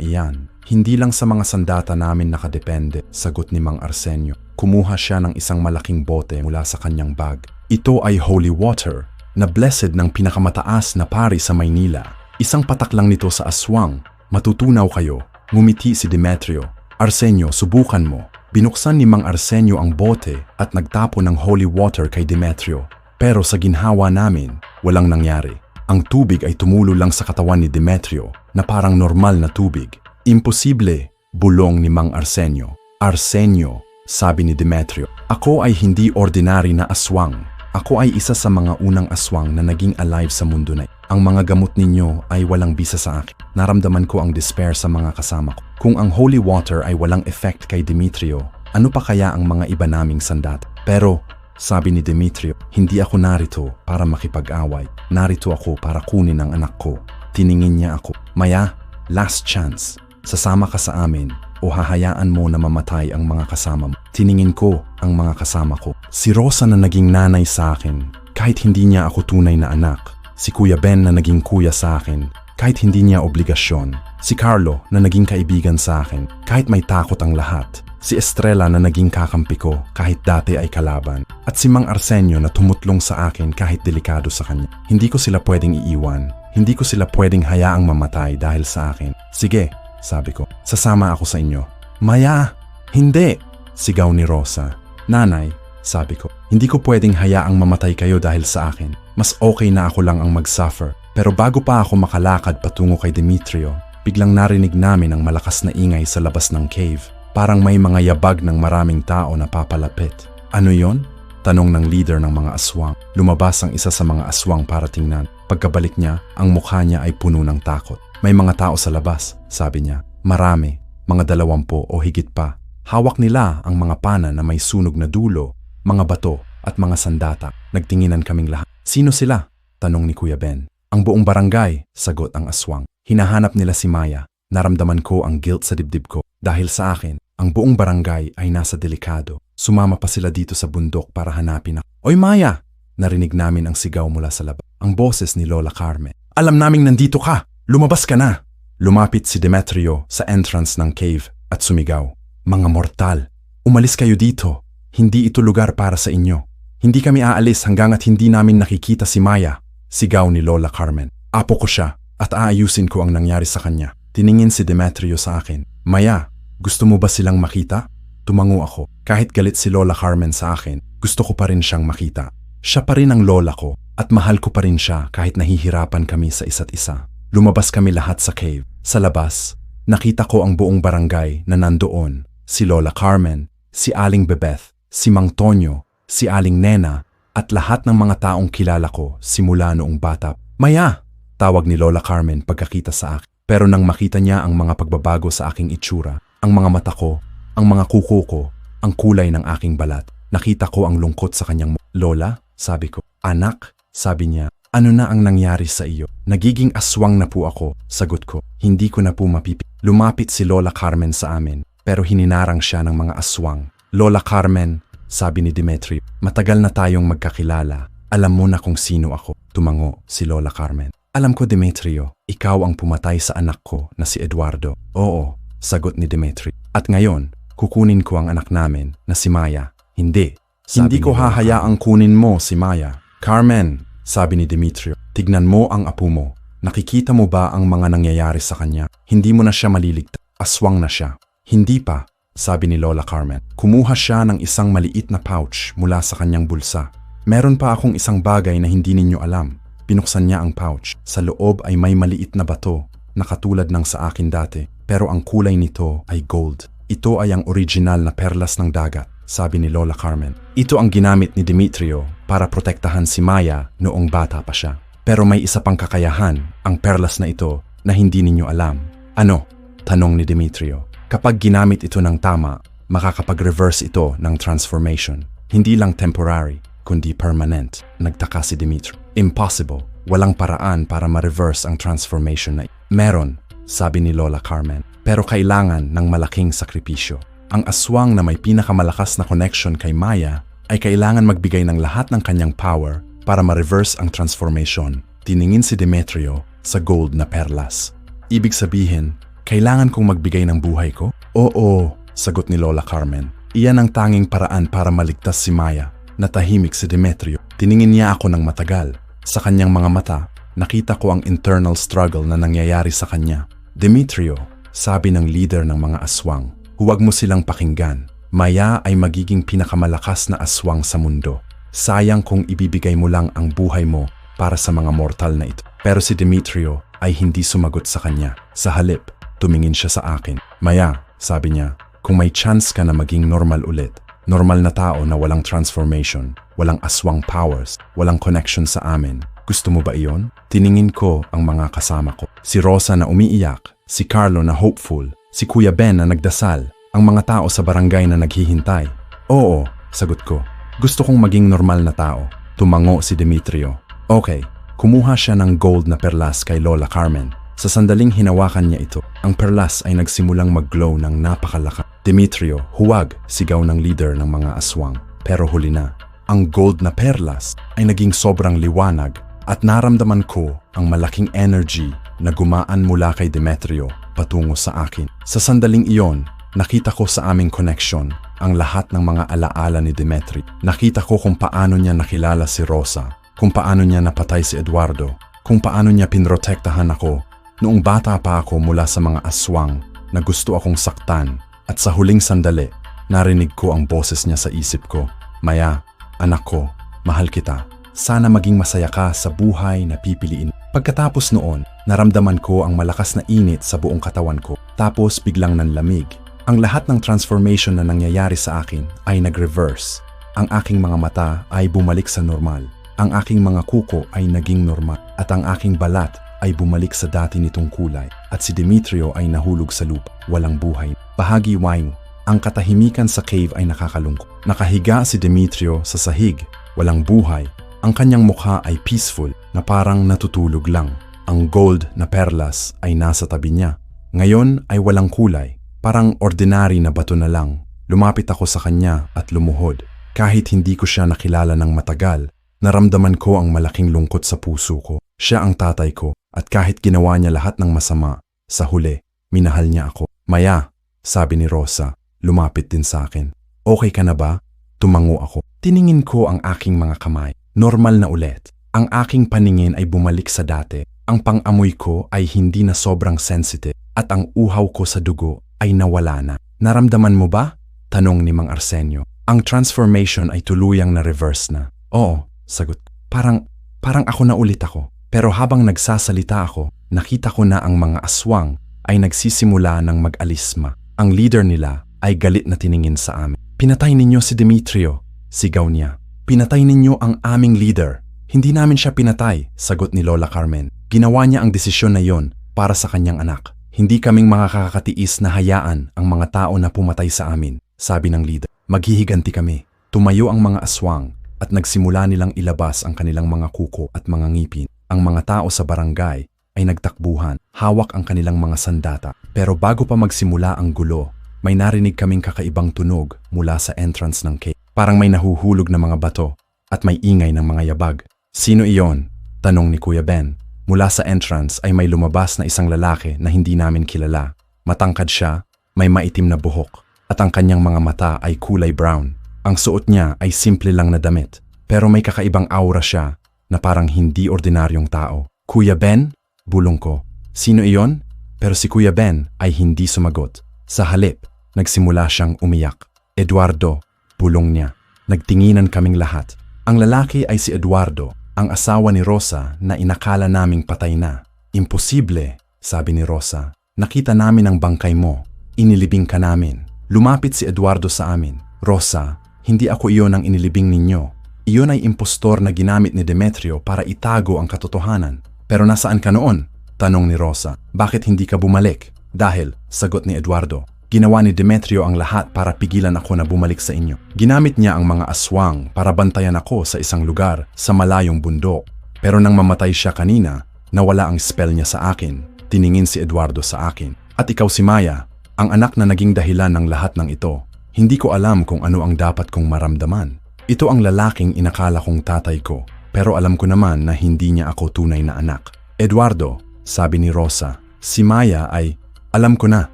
iyan? Hindi lang sa mga sandata namin nakadepende, sagot ni Mang Arsenio. Kumuha siya ng isang malaking bote mula sa kanyang bag. Ito ay holy water na blessed ng pinakamataas na pari sa Maynila. Isang patak lang nito sa aswang. Matutunaw kayo. Ngumiti si Demetrio. Arsenio, subukan mo. Binuksan ni Mang Arsenio ang bote at nagtapon ng holy water kay Demetrio. Pero sa ginhawa namin, walang nangyari. Ang tubig ay tumulo lang sa katawan ni Demetrio na parang normal na tubig. Imposible, bulong ni Mang Arsenio. Arsenio, sabi ni Demetrio, ako ay hindi ordinary na aswang. Ako ay isa sa mga unang aswang na naging alive sa mundo na ito. Ang mga gamot ninyo ay walang bisa sa akin. Naramdaman ko ang despair sa mga kasama ko. Kung ang holy water ay walang effect kay Demetrio, ano pa kaya ang mga iba naming sandata? Pero, sabi ni Demetrio, hindi ako narito para makipag-away. Narito ako para kunin ang anak ko. Tiningin niya ako. Maya, last chance. Sasama ka sa amin o hahayaan mo na mamatay ang mga kasama mo. Tiningin ko ang mga kasama ko. Si Rosa na naging nanay sa akin, kahit hindi niya ako tunay na anak. Si Kuya Ben na naging kuya sa akin, kahit hindi niya obligasyon. Si Carlo na naging kaibigan sa akin, kahit may takot ang lahat. Si Estrella na naging kakampi ko, kahit dati ay kalaban. At si Mang Arsenio na tumutlong sa akin kahit delikado sa kanya. Hindi ko sila pwedeng iiwan. Hindi ko sila pwedeng hayaang mamatay dahil sa akin. Sige, sabi ko, sasama ako sa inyo. Maya, hindi! Sigaw ni Rosa. Nanay, sabi ko, hindi ko pwedeng hayaang mamatay kayo dahil sa akin. Mas okay na ako lang ang mag-suffer. Pero bago pa ako makalakad patungo kay Demetrio, biglang narinig namin ang malakas na ingay sa labas ng cave. Parang may mga yabag ng maraming tao na papalapit. Ano yon? Tanong ng leader ng mga aswang. Lumabas ang isa sa mga aswang para tingnan. Pagkabalik niya, ang mukha niya ay puno ng takot. May mga tao sa labas, sabi niya. Marami, mga 20 o higit pa. Hawak nila ang mga pana na may sunog na dulo, mga bato at mga sandata. Nagtinginan kaming lahat. Sino sila? Tanong ni Kuya Ben. Ang buong barangay, sagot ang aswang. Hinahanap nila si Maya. Naramdaman ko ang guilt sa dibdib ko. Dahil sa akin, ang buong barangay ay nasa delikado. Sumama pa sila dito sa bundok para hanapin ako. Oy Maya! Narinig namin ang sigaw mula sa labas. Ang boses ni Lola Carmen. Alam naming nandito ka! Lumabas ka na! Lumapit si Demetrio sa entrance ng cave at sumigaw. Mga mortal, umalis kayo dito. Hindi ito lugar para sa inyo. Hindi kami aalis hanggang at hindi namin nakikita si Maya. Sigaw ni Lola Carmen. Apo ko siya at aayusin ko ang nangyari sa kanya. Tiningin si Demetrio sa akin. Maya, gusto mo ba silang makita? Tumango ako. Kahit galit si Lola Carmen sa akin, gusto ko pa rin siyang makita. Siya pa rin ang lola ko at mahal ko pa rin siya kahit nahihirapan kami sa isa't isa. Lumabas kami lahat sa cave. Sa labas, nakita ko ang buong barangay na nandoon. Si Lola Carmen, si Aling Bebeth, si Mang Tonyo, si Aling Nena, at lahat ng mga taong kilala ko simula noong bata. Maya! Tawag ni Lola Carmen pagkakita sa akin. Pero nang makita niya ang mga pagbabago sa aking itsura, ang mga mata ko, ang mga kuko ko, ang kulay ng aking balat, nakita ko ang lungkot sa kanyang Lola, sabi ko. Anak, sabi niya, ano na ang nangyari sa iyo? Nagiging aswang na po ako, sagot ko. Hindi ko na po mapipi. Lumapit si Lola Carmen sa amin, pero hininarang siya ng mga aswang. Lola Carmen, sabi ni Demetrio, matagal na tayong magkakilala. Alam mo na kung sino ako. Tumango si Lola Carmen. Alam ko, Demetrio, ikaw ang pumatay sa anak ko na si Eduardo. Oo, sagot ni Demetrio. At ngayon, kukunin ko ang anak namin na si Maya. Hindi. Hindi ko hahayaang kunin mo si Maya. Carmen, sabi ni Demetrio, tignan mo ang apo mo. Nakikita mo ba ang mga nangyayari sa kanya? Hindi mo na siya maliligtas. Aswang na siya. Hindi pa, sabi ni Lola Carmen. Kumuha siya ng isang maliit na pouch mula sa kanyang bulsa. Meron pa akong isang bagay na hindi ninyo alam. Binuksan niya ang pouch. Sa loob ay may maliit na bato na katulad ng sa akin dati. Pero ang kulay nito ay gold. Ito ay ang original na perlas ng dagat, sabi ni Lola Carmen. Ito ang ginamit ni Demetrio para protektahan si Maya noong bata pa siya. Pero may isa pang kakayahan, ang perlas na ito, na hindi ninyo alam. Ano? Tanong ni Demetrio. Kapag ginamit ito ng tama, makakapag-reverse ito ng transformation. Hindi lang temporary, kundi permanent. Nagtaka si Dimitri. Impossible. Walang paraan para ma-reverse ang transformation na ito. Meron, sabi ni Lola Carmen. Pero kailangan ng malaking sakripisyo. Ang aswang na may pinakamalakas na connection kay Maya ay kailangan magbigay ng lahat ng kanyang power para ma-reverse ang transformation. Tiningin si Demetrio sa gold na perlas. Ibig sabihin, kailangan kong magbigay ng buhay ko? Oo, sagot ni Lola Carmen. Iyan ang tanging paraan para maligtas si Maya. Natahimik si Demetrio. Tiningin niya ako ng matagal. Sa kanyang mga mata, nakita ko ang internal struggle na nangyayari sa kanya. Demetrio, sabi ng leader ng mga aswang, huwag mo silang pakinggan. Maya ay magiging pinakamalakas na aswang sa mundo. Sayang kung ibibigay mo lang ang buhay mo para sa mga mortal na ito. Pero si Demetrio ay hindi sumagot sa kanya. Sa halip, tumingin siya sa akin. Maya, sabi niya, kung may chance ka na maging normal ulit, normal na tao na walang transformation, walang aswang powers, walang connection sa amin, gusto mo ba iyon? Tiningin ko ang mga kasama ko. Si Rosa na umiiyak, si Carlo na hopeful, si Kuya Ben na nagdasal, ang mga tao sa barangay na naghihintay. Oo, sagot ko. Gusto kong maging normal na tao. Tumango si Demetrio. Okay, kumuha siya ng gold na perlas kay Lola Carmen. Sa sandaling hinawakan niya ito, ang perlas ay nagsimulang mag-glow ng napakalakas. Demetrio, huwag, sigaw ng leader ng mga aswang. Pero huli na. Ang gold na perlas ay naging sobrang liwanag at naramdaman ko ang malaking energy na gumaan mula kay Demetrio patungo sa akin. Sa sandaling iyon, nakita ko sa aming connection ang lahat ng mga alaala ni Demetrio. Nakita ko kung paano niya nakilala si Rosa, kung paano niya napatay si Eduardo, kung paano niya pinrotektahan ako noong bata pa ako mula sa mga aswang na gusto akong saktan. At sa huling sandali, narinig ko ang boses niya sa isip ko. Maya, anak ko, mahal kita. Sana maging masaya ka sa buhay na pipiliin. Pagkatapos noon, naramdaman ko ang malakas na init sa buong katawan ko. Tapos biglang nanlamig. Ang lahat ng transformation na nangyayari sa akin ay nag-reverse. Ang aking mga mata ay bumalik sa normal. Ang aking mga kuko ay naging normal. At ang aking balat ay bumalik sa dati nitong kulay. At si Demetrio ay nahulog sa lupa. Walang buhay. Bahagi 1. Ang katahimikan sa cave ay nakakalungkot. Nakahiga si Demetrio sa sahig. Walang buhay. Ang kanyang mukha ay peaceful na parang natutulog lang. Ang gold na perlas ay nasa tabi niya. Ngayon ay walang kulay. Parang ordinary na bato na lang. Lumapit ako sa kanya at lumuhod. Kahit hindi ko siya nakilala ng matagal, naramdaman ko ang malaking lungkot sa puso ko. Siya ang tatay ko at kahit ginawa niya lahat ng masama, sa huli, minahal niya ako. Maya, sabi ni Rosa, lumapit din sa akin. Okay ka na ba? Tumango ako. Tiningin ko ang aking mga kamay. Normal na ulit. Ang aking paningin ay bumalik sa dati. Ang pang-amoy ko ay hindi na sobrang sensitive at ang uhaw ko sa dugo ay nawala na. Naramdaman mo ba? Tanong ni Mang Arsenio. Ang transformation ay tuluyang na-reverse na. Oo, sagot. Parang ako na ulit ako. Pero habang nagsasalita ako, nakita ko na ang mga aswang ay nagsisimula ng mag-alisma. Ang leader nila ay galit na tiningin sa amin. Pinatay ninyo si Demetrio, sigaw niya. Pinatay ninyo ang aming leader. Hindi namin siya pinatay, sagot ni Lola Carmen. Ginawa niya ang desisyon na yon para sa kanyang anak. Hindi kaming makakatiis na hayaan ang mga tao na pumatay sa amin, sabi ng leader. Maghihiganti kami. Tumayo ang mga aswang at nagsimula nilang ilabas ang kanilang mga kuko at mga ngipin. Ang mga tao sa barangay ay nagtakbuhan, hawak ang kanilang mga sandata. Pero bago pa magsimula ang gulo, may narinig kaming kakaibang tunog mula sa entrance ng cave. Parang may nahuhulog na mga bato at may ingay ng mga yabag. Sino iyon? Tanong ni Kuya Ben. Mula sa entrance ay may lumabas na isang lalaki na hindi namin kilala. Matangkad siya, may maitim na buhok, at ang kanyang mga mata ay kulay brown. Ang suot niya ay simple lang na damit, pero may kakaibang aura siya na parang hindi ordinaryong tao. Kuya Ben? Bulong ko. Sino iyon? Pero si Kuya Ben ay hindi sumagot. Sa halip, nagsimula siyang umiyak. Eduardo, bulong niya. Nagtinginan kaming lahat. Ang lalaki ay si Eduardo, ang asawa ni Rosa na inakala naming patay na. Imposible, sabi ni Rosa. Nakita namin ang bangkay mo. Inilibing ka namin. Lumapit si Eduardo sa amin. Rosa, hindi ako iyon ang inilibing ninyo. Iyon ay impostor na ginamit ni Demetrio para itago ang katotohanan. Pero nasaan ka noon? Tanong ni Rosa. Bakit hindi ka bumalik? Dahil, sagot ni Eduardo, Ginawa ni Demetrio ang lahat para pigilan ako na bumalik sa inyo. Ginamit niya ang mga aswang para bantayan ako sa isang lugar sa malayong bundok. Pero nang mamatay siya kanina, nawala ang spell niya sa akin. Tiningin si Eduardo sa akin. At ikaw si Maya, ang anak na naging dahilan ng lahat ng ito. Hindi ko alam kung ano ang dapat kong maramdaman. Ito ang lalaking inakala kong tatay ko. Pero alam ko naman na hindi niya ako tunay na anak. Eduardo, sabi ni Rosa, si Maya ay, alam ko na,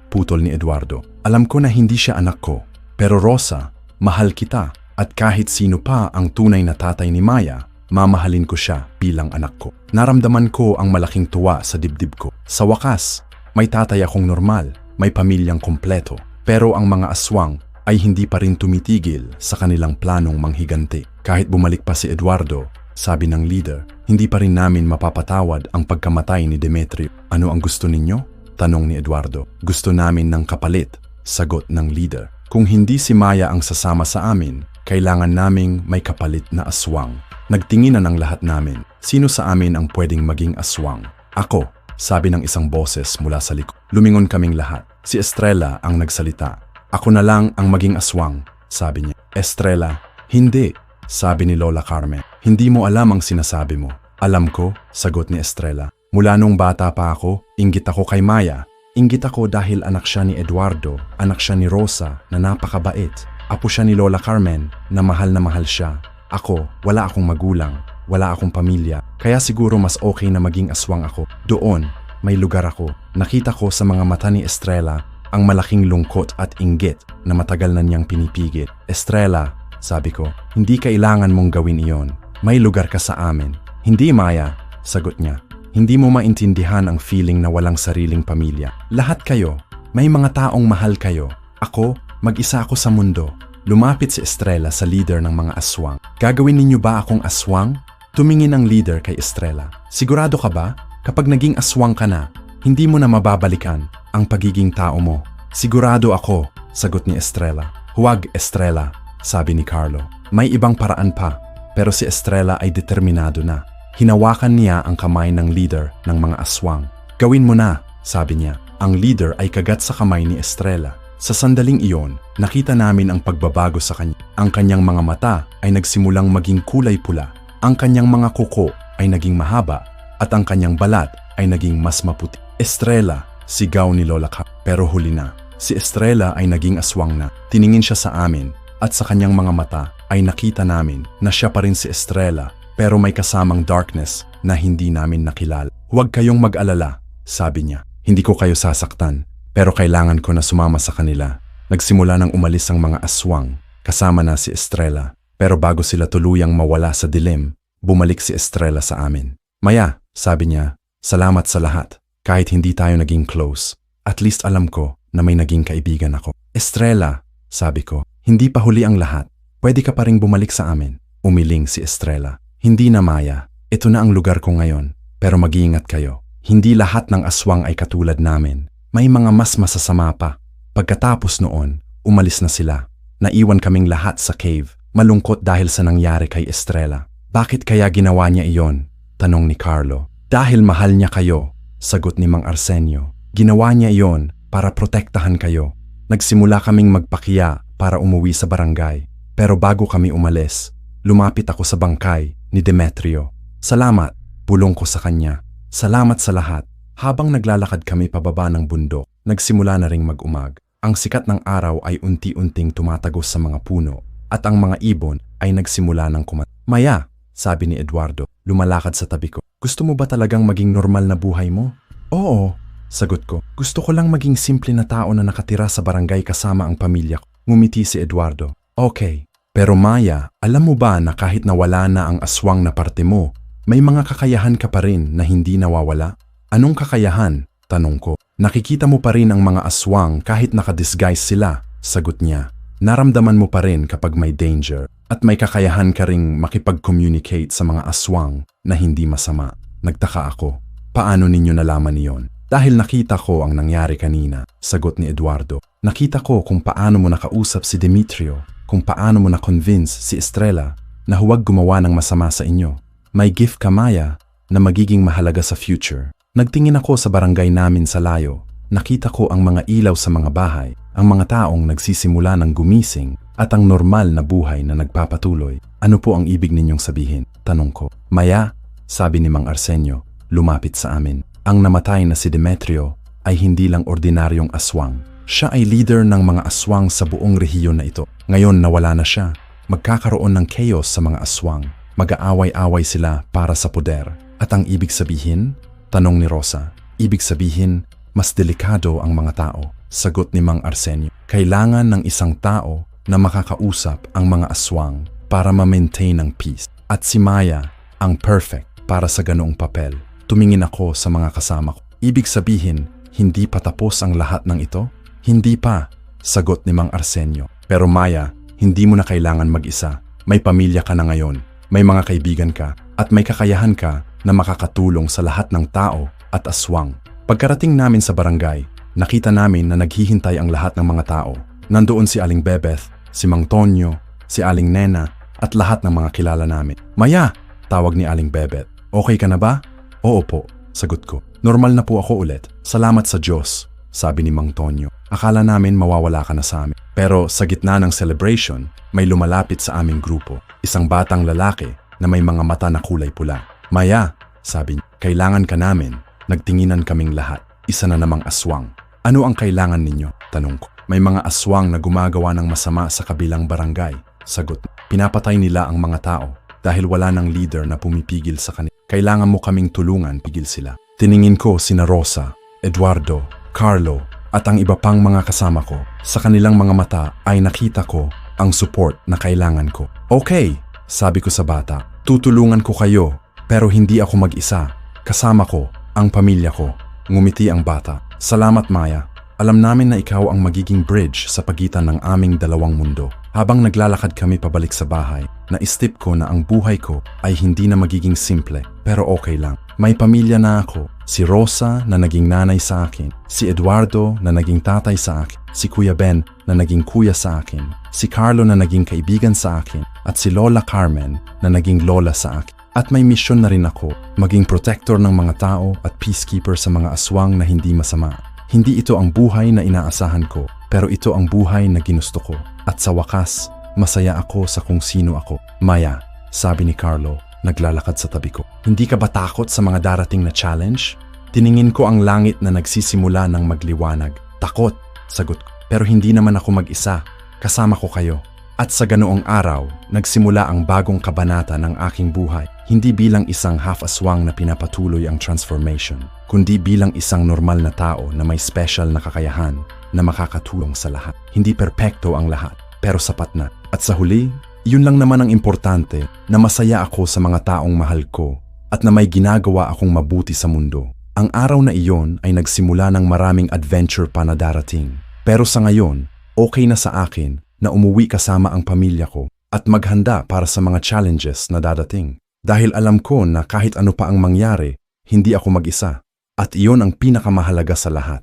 putol ni Eduardo. Alam ko na hindi siya anak ko. Pero Rosa, mahal kita at kahit sino pa ang tunay na tatay ni Maya, mamahalin ko siya bilang anak ko. Naramdaman ko ang malaking tuwa sa dibdib ko. Sa wakas, may tatay akong normal, may pamilyang kompleto. Pero ang mga aswang ay hindi pa rin tumitigil sa kanilang planong manghiganti. Kahit bumalik pa si Eduardo, sabi ng leader, hindi pa rin namin mapapatawad ang pagkamatay ni Demetrio. Ano ang gusto ninyo? Tanong ni Eduardo. Gusto namin ng kapalit, sagot ng leader. Kung hindi si Maya ang sasama sa amin, kailangan naming may kapalit na aswang. Nagtinginan ang lahat namin. Sino sa amin ang pwedeng maging aswang? Ako, sabi ng isang boses mula sa likod. Lumingon kaming lahat. Si Estrella ang nagsalita. Ako na lang ang maging aswang, sabi niya. Estrella, hindi, sabi ni Lola Carmen. Hindi mo alam ang sinasabi mo. Alam ko, sagot ni Estrella. Mula nung bata pa ako, inggit ako kay Maya. Inggit ako dahil anak siya ni Eduardo, anak siya ni Rosa na napakabait. Apo siya ni Lola Carmen na mahal siya. Ako, wala akong magulang, wala akong pamilya. Kaya siguro mas okay na maging aswang ako. Doon, may lugar ako. Nakita ko sa mga mata ni Estrella ang malaking lungkot at inggit na matagal na niyang pinipigil. Estrella, sabi ko, hindi kailangan mong gawin iyon. May lugar ka sa amin. Hindi Maya, sagot niya. Hindi mo maintindihan ang feeling na walang sariling pamilya. Lahat kayo, may mga taong mahal kayo. Ako, mag-isa ako sa mundo. Lumapit si Estrella sa leader ng mga aswang. Gagawin ninyo ba akong aswang? Tumingin ang leader kay Estrella. Sigurado ka ba? Kapag naging aswang ka na, hindi mo na mababalikan ang pagiging tao mo. Sigurado ako, sagot ni Estrella. Huwag Estrella, sabi ni Carlo. May ibang paraan pa, pero si Estrella ay determinado na. Hinawakan niya ang kamay ng leader ng mga aswang. Gawin mo na, sabi niya. Ang leader ay kagat sa kamay ni Estrella. Sa sandaling iyon, nakita namin ang pagbabago sa kanya. Ang kanyang mga mata ay nagsimulang maging kulay pula. Ang kanyang mga kuko ay naging mahaba at ang kanyang balat ay naging mas maputi. Estrella, sigaw ni Lola Carmen. Pero huli na. Si Estrella ay naging aswang na. Tiningin siya sa amin at sa kanyang mga mata ay nakita namin na siya pa rin si Estrella. Pero may kasamang darkness na hindi namin nakilala. Huwag kayong mag-alala, sabi niya. Hindi ko kayo sasaktan, pero kailangan ko na sumama sa kanila. Nagsimula nang umalis ang mga aswang, kasama na si Estrella. Pero bago sila tuluyang mawala sa dilim, bumalik si Estrella sa amin. Maya, sabi niya, salamat sa lahat. Kahit hindi tayo naging close, at least alam ko na may naging kaibigan ako. Estrella, sabi ko, hindi pa huli ang lahat. Pwede ka pa ring bumalik sa amin. Umiling si Estrella. Hindi na Maya, ito na ang lugar ko ngayon, pero mag-iingat kayo. Hindi lahat ng aswang ay katulad namin. May mga mas masasama pa. Pagkatapos noon, umalis na sila. Naiwan kaming lahat sa cave, malungkot dahil sa nangyari kay Estrella. Bakit kaya ginawa niya iyon? Tanong ni Carlo. Dahil mahal niya kayo, sagot ni Mang Arsenio. Ginawa niya iyon para protektahan kayo. Nagsimula kaming magpakiya para umuwi sa barangay. Pero bago kami umalis, lumapit ako sa bangkay ni Demetrio. Salamat, pulong ko sa kanya. Salamat sa lahat. Habang naglalakad kami pababa ng bundok, nagsimula na ring mag-umag. Ang sikat ng araw ay unti-unting tumatagos sa mga puno at ang mga ibon ay nagsimula ng Maya, sabi ni Eduardo, lumalakad sa tabi ko. Gusto mo ba talagang maging normal na buhay mo? Oo, sagot ko. Gusto ko lang maging simple na tao na nakatira sa barangay kasama ang pamilya ko. Ngumiti si Eduardo. Okay. Pero Maya, alam mo ba na kahit nawala na ang aswang na parte mo, may mga kakayahan ka pa rin na hindi nawawala? Anong kakayahan? Tanong ko. Nakikita mo pa rin ang mga aswang kahit nakadisguise sila, sagot niya. Naramdaman mo pa rin kapag may danger at may kakayahan ka ring makipag-communicate sa mga aswang na hindi masama. Nagtaka ako. Paano ninyo nalaman iyon? Dahil nakita ko ang nangyari kanina, sagot ni Eduardo. Nakita ko kung paano mo nakausap si Demetrio, kung paano mo na-convince si Estrella na huwag gumawa ng masama sa inyo. May gift ka Maya na magiging mahalaga sa future. Nagtingin ako sa barangay namin sa layo. Nakita ko ang mga ilaw sa mga bahay. ang mga taong nagsisimula ng gumising at ang normal na buhay na nagpapatuloy. Ano po ang ibig ninyong sabihin? Tanong ko. Maya, sabi ni Mang Arsenio, lumapit sa amin. Ang namatay na si Demetrio ay hindi lang ordinaryong aswang. Siya ay leader ng mga aswang sa buong rehiyon na ito. Ngayon nawala na siya. Magkakaroon ng chaos sa mga aswang. Mag-aaway-away sila para sa poder. At ang ibig sabihin? Tanong ni Rosa. Ibig sabihin, mas delikado ang mga tao. Sagot ni Mang Arsenio. Kailangan ng isang tao na makakausap ang mga aswang para ma-maintain ang peace. At si Maya ang perfect para sa ganoong papel. Tumingin ako sa mga kasama ko. Ibig sabihin, hindi pa tapos ang lahat ng ito? Hindi pa, sagot ni Mang Arsenio. Pero Maya, hindi mo na kailangan mag-isa. May pamilya ka na ngayon, may mga kaibigan ka, at may kakayahan ka na makakatulong sa lahat ng tao at aswang. Pagkarating namin sa barangay, nakita namin na naghihintay ang lahat ng mga tao. Nandoon si Aling Bebeth, si Mang Tonyo, si Aling Nena, at lahat ng mga kilala namin. Maya, tawag ni Aling Bebeth. Okay ka na ba? Oo po, sagot ko. Normal na po ako ulit. Salamat sa Diyos, sabi ni Mang Tonyo. Akala namin mawawala ka na sa amin. Pero sa gitna ng celebration, may lumalapit sa aming grupo. Isang batang lalaki na may mga mata na kulay pula. Maya, sabi niya, kailangan ka namin. Nagtinginan kaming lahat. Isa na namang aswang. Ano ang kailangan ninyo? Tanong ko. May mga aswang na gumagawa ng masama sa kabilang barangay. Sagot. Pinapatay nila ang mga tao dahil wala ng leader na pumipigil sa kanila. Kailangan mo kaming tulungan, pigil sila. Tiningin ko sina Rosa, Eduardo, Carlo, at ang iba pang mga kasama ko. Sa kanilang mga mata ay nakita ko ang support na kailangan ko. Okay, sabi ko sa bata. Tutulungan ko kayo, pero hindi ako mag-isa. Kasama ko ang pamilya ko. Ngumiti ang bata. Salamat Maya. Alam namin na ikaw ang magiging bridge sa pagitan ng aming dalawang mundo. Habang naglalakad kami pabalik sa bahay, naisip ko na ang buhay ko ay hindi na magiging simple, pero okay lang. May pamilya na ako. Si Rosa na naging nanay sa akin, si Eduardo na naging tatay sa akin, si Kuya Ben na naging kuya sa akin, si Carlo na naging kaibigan sa akin, at si Lola Carmen na naging lola sa akin. At may misyon na rin ako, maging protector ng mga tao at peacekeeper sa mga aswang na hindi masama. Hindi ito ang buhay na inaasahan ko, pero ito ang buhay na ginusto ko. At sa wakas, masaya ako sa kung sino ako. Maya, sabi ni Carlo, naglalakad sa tabi ko. Hindi ka ba takot sa mga darating na challenge? Tiningin ko ang langit na nagsisimula ng magliwanag. Takot, sagot ko. Pero hindi naman ako mag-isa. Kasama ko kayo. At sa ganoong araw, nagsimula ang bagong kabanata ng aking buhay. Hindi bilang isang half-aswang na pinapatuloy ang transformation, kundi bilang isang normal na tao na may special na kakayahan na makakatulong sa lahat. Hindi perpekto ang lahat, pero sapat na. At sa huli, yun lang naman ang importante, na masaya ako sa mga taong mahal ko at na may ginagawa akong mabuti sa mundo. Ang araw na iyon ay nagsimula ng maraming adventure pa na darating. Pero sa ngayon, okay na sa akin na umuwi kasama ang pamilya ko at maghanda para sa mga challenges na dadating. Dahil alam ko na kahit ano pa ang mangyari, hindi ako mag-isa. At iyon ang pinakamahalaga sa lahat.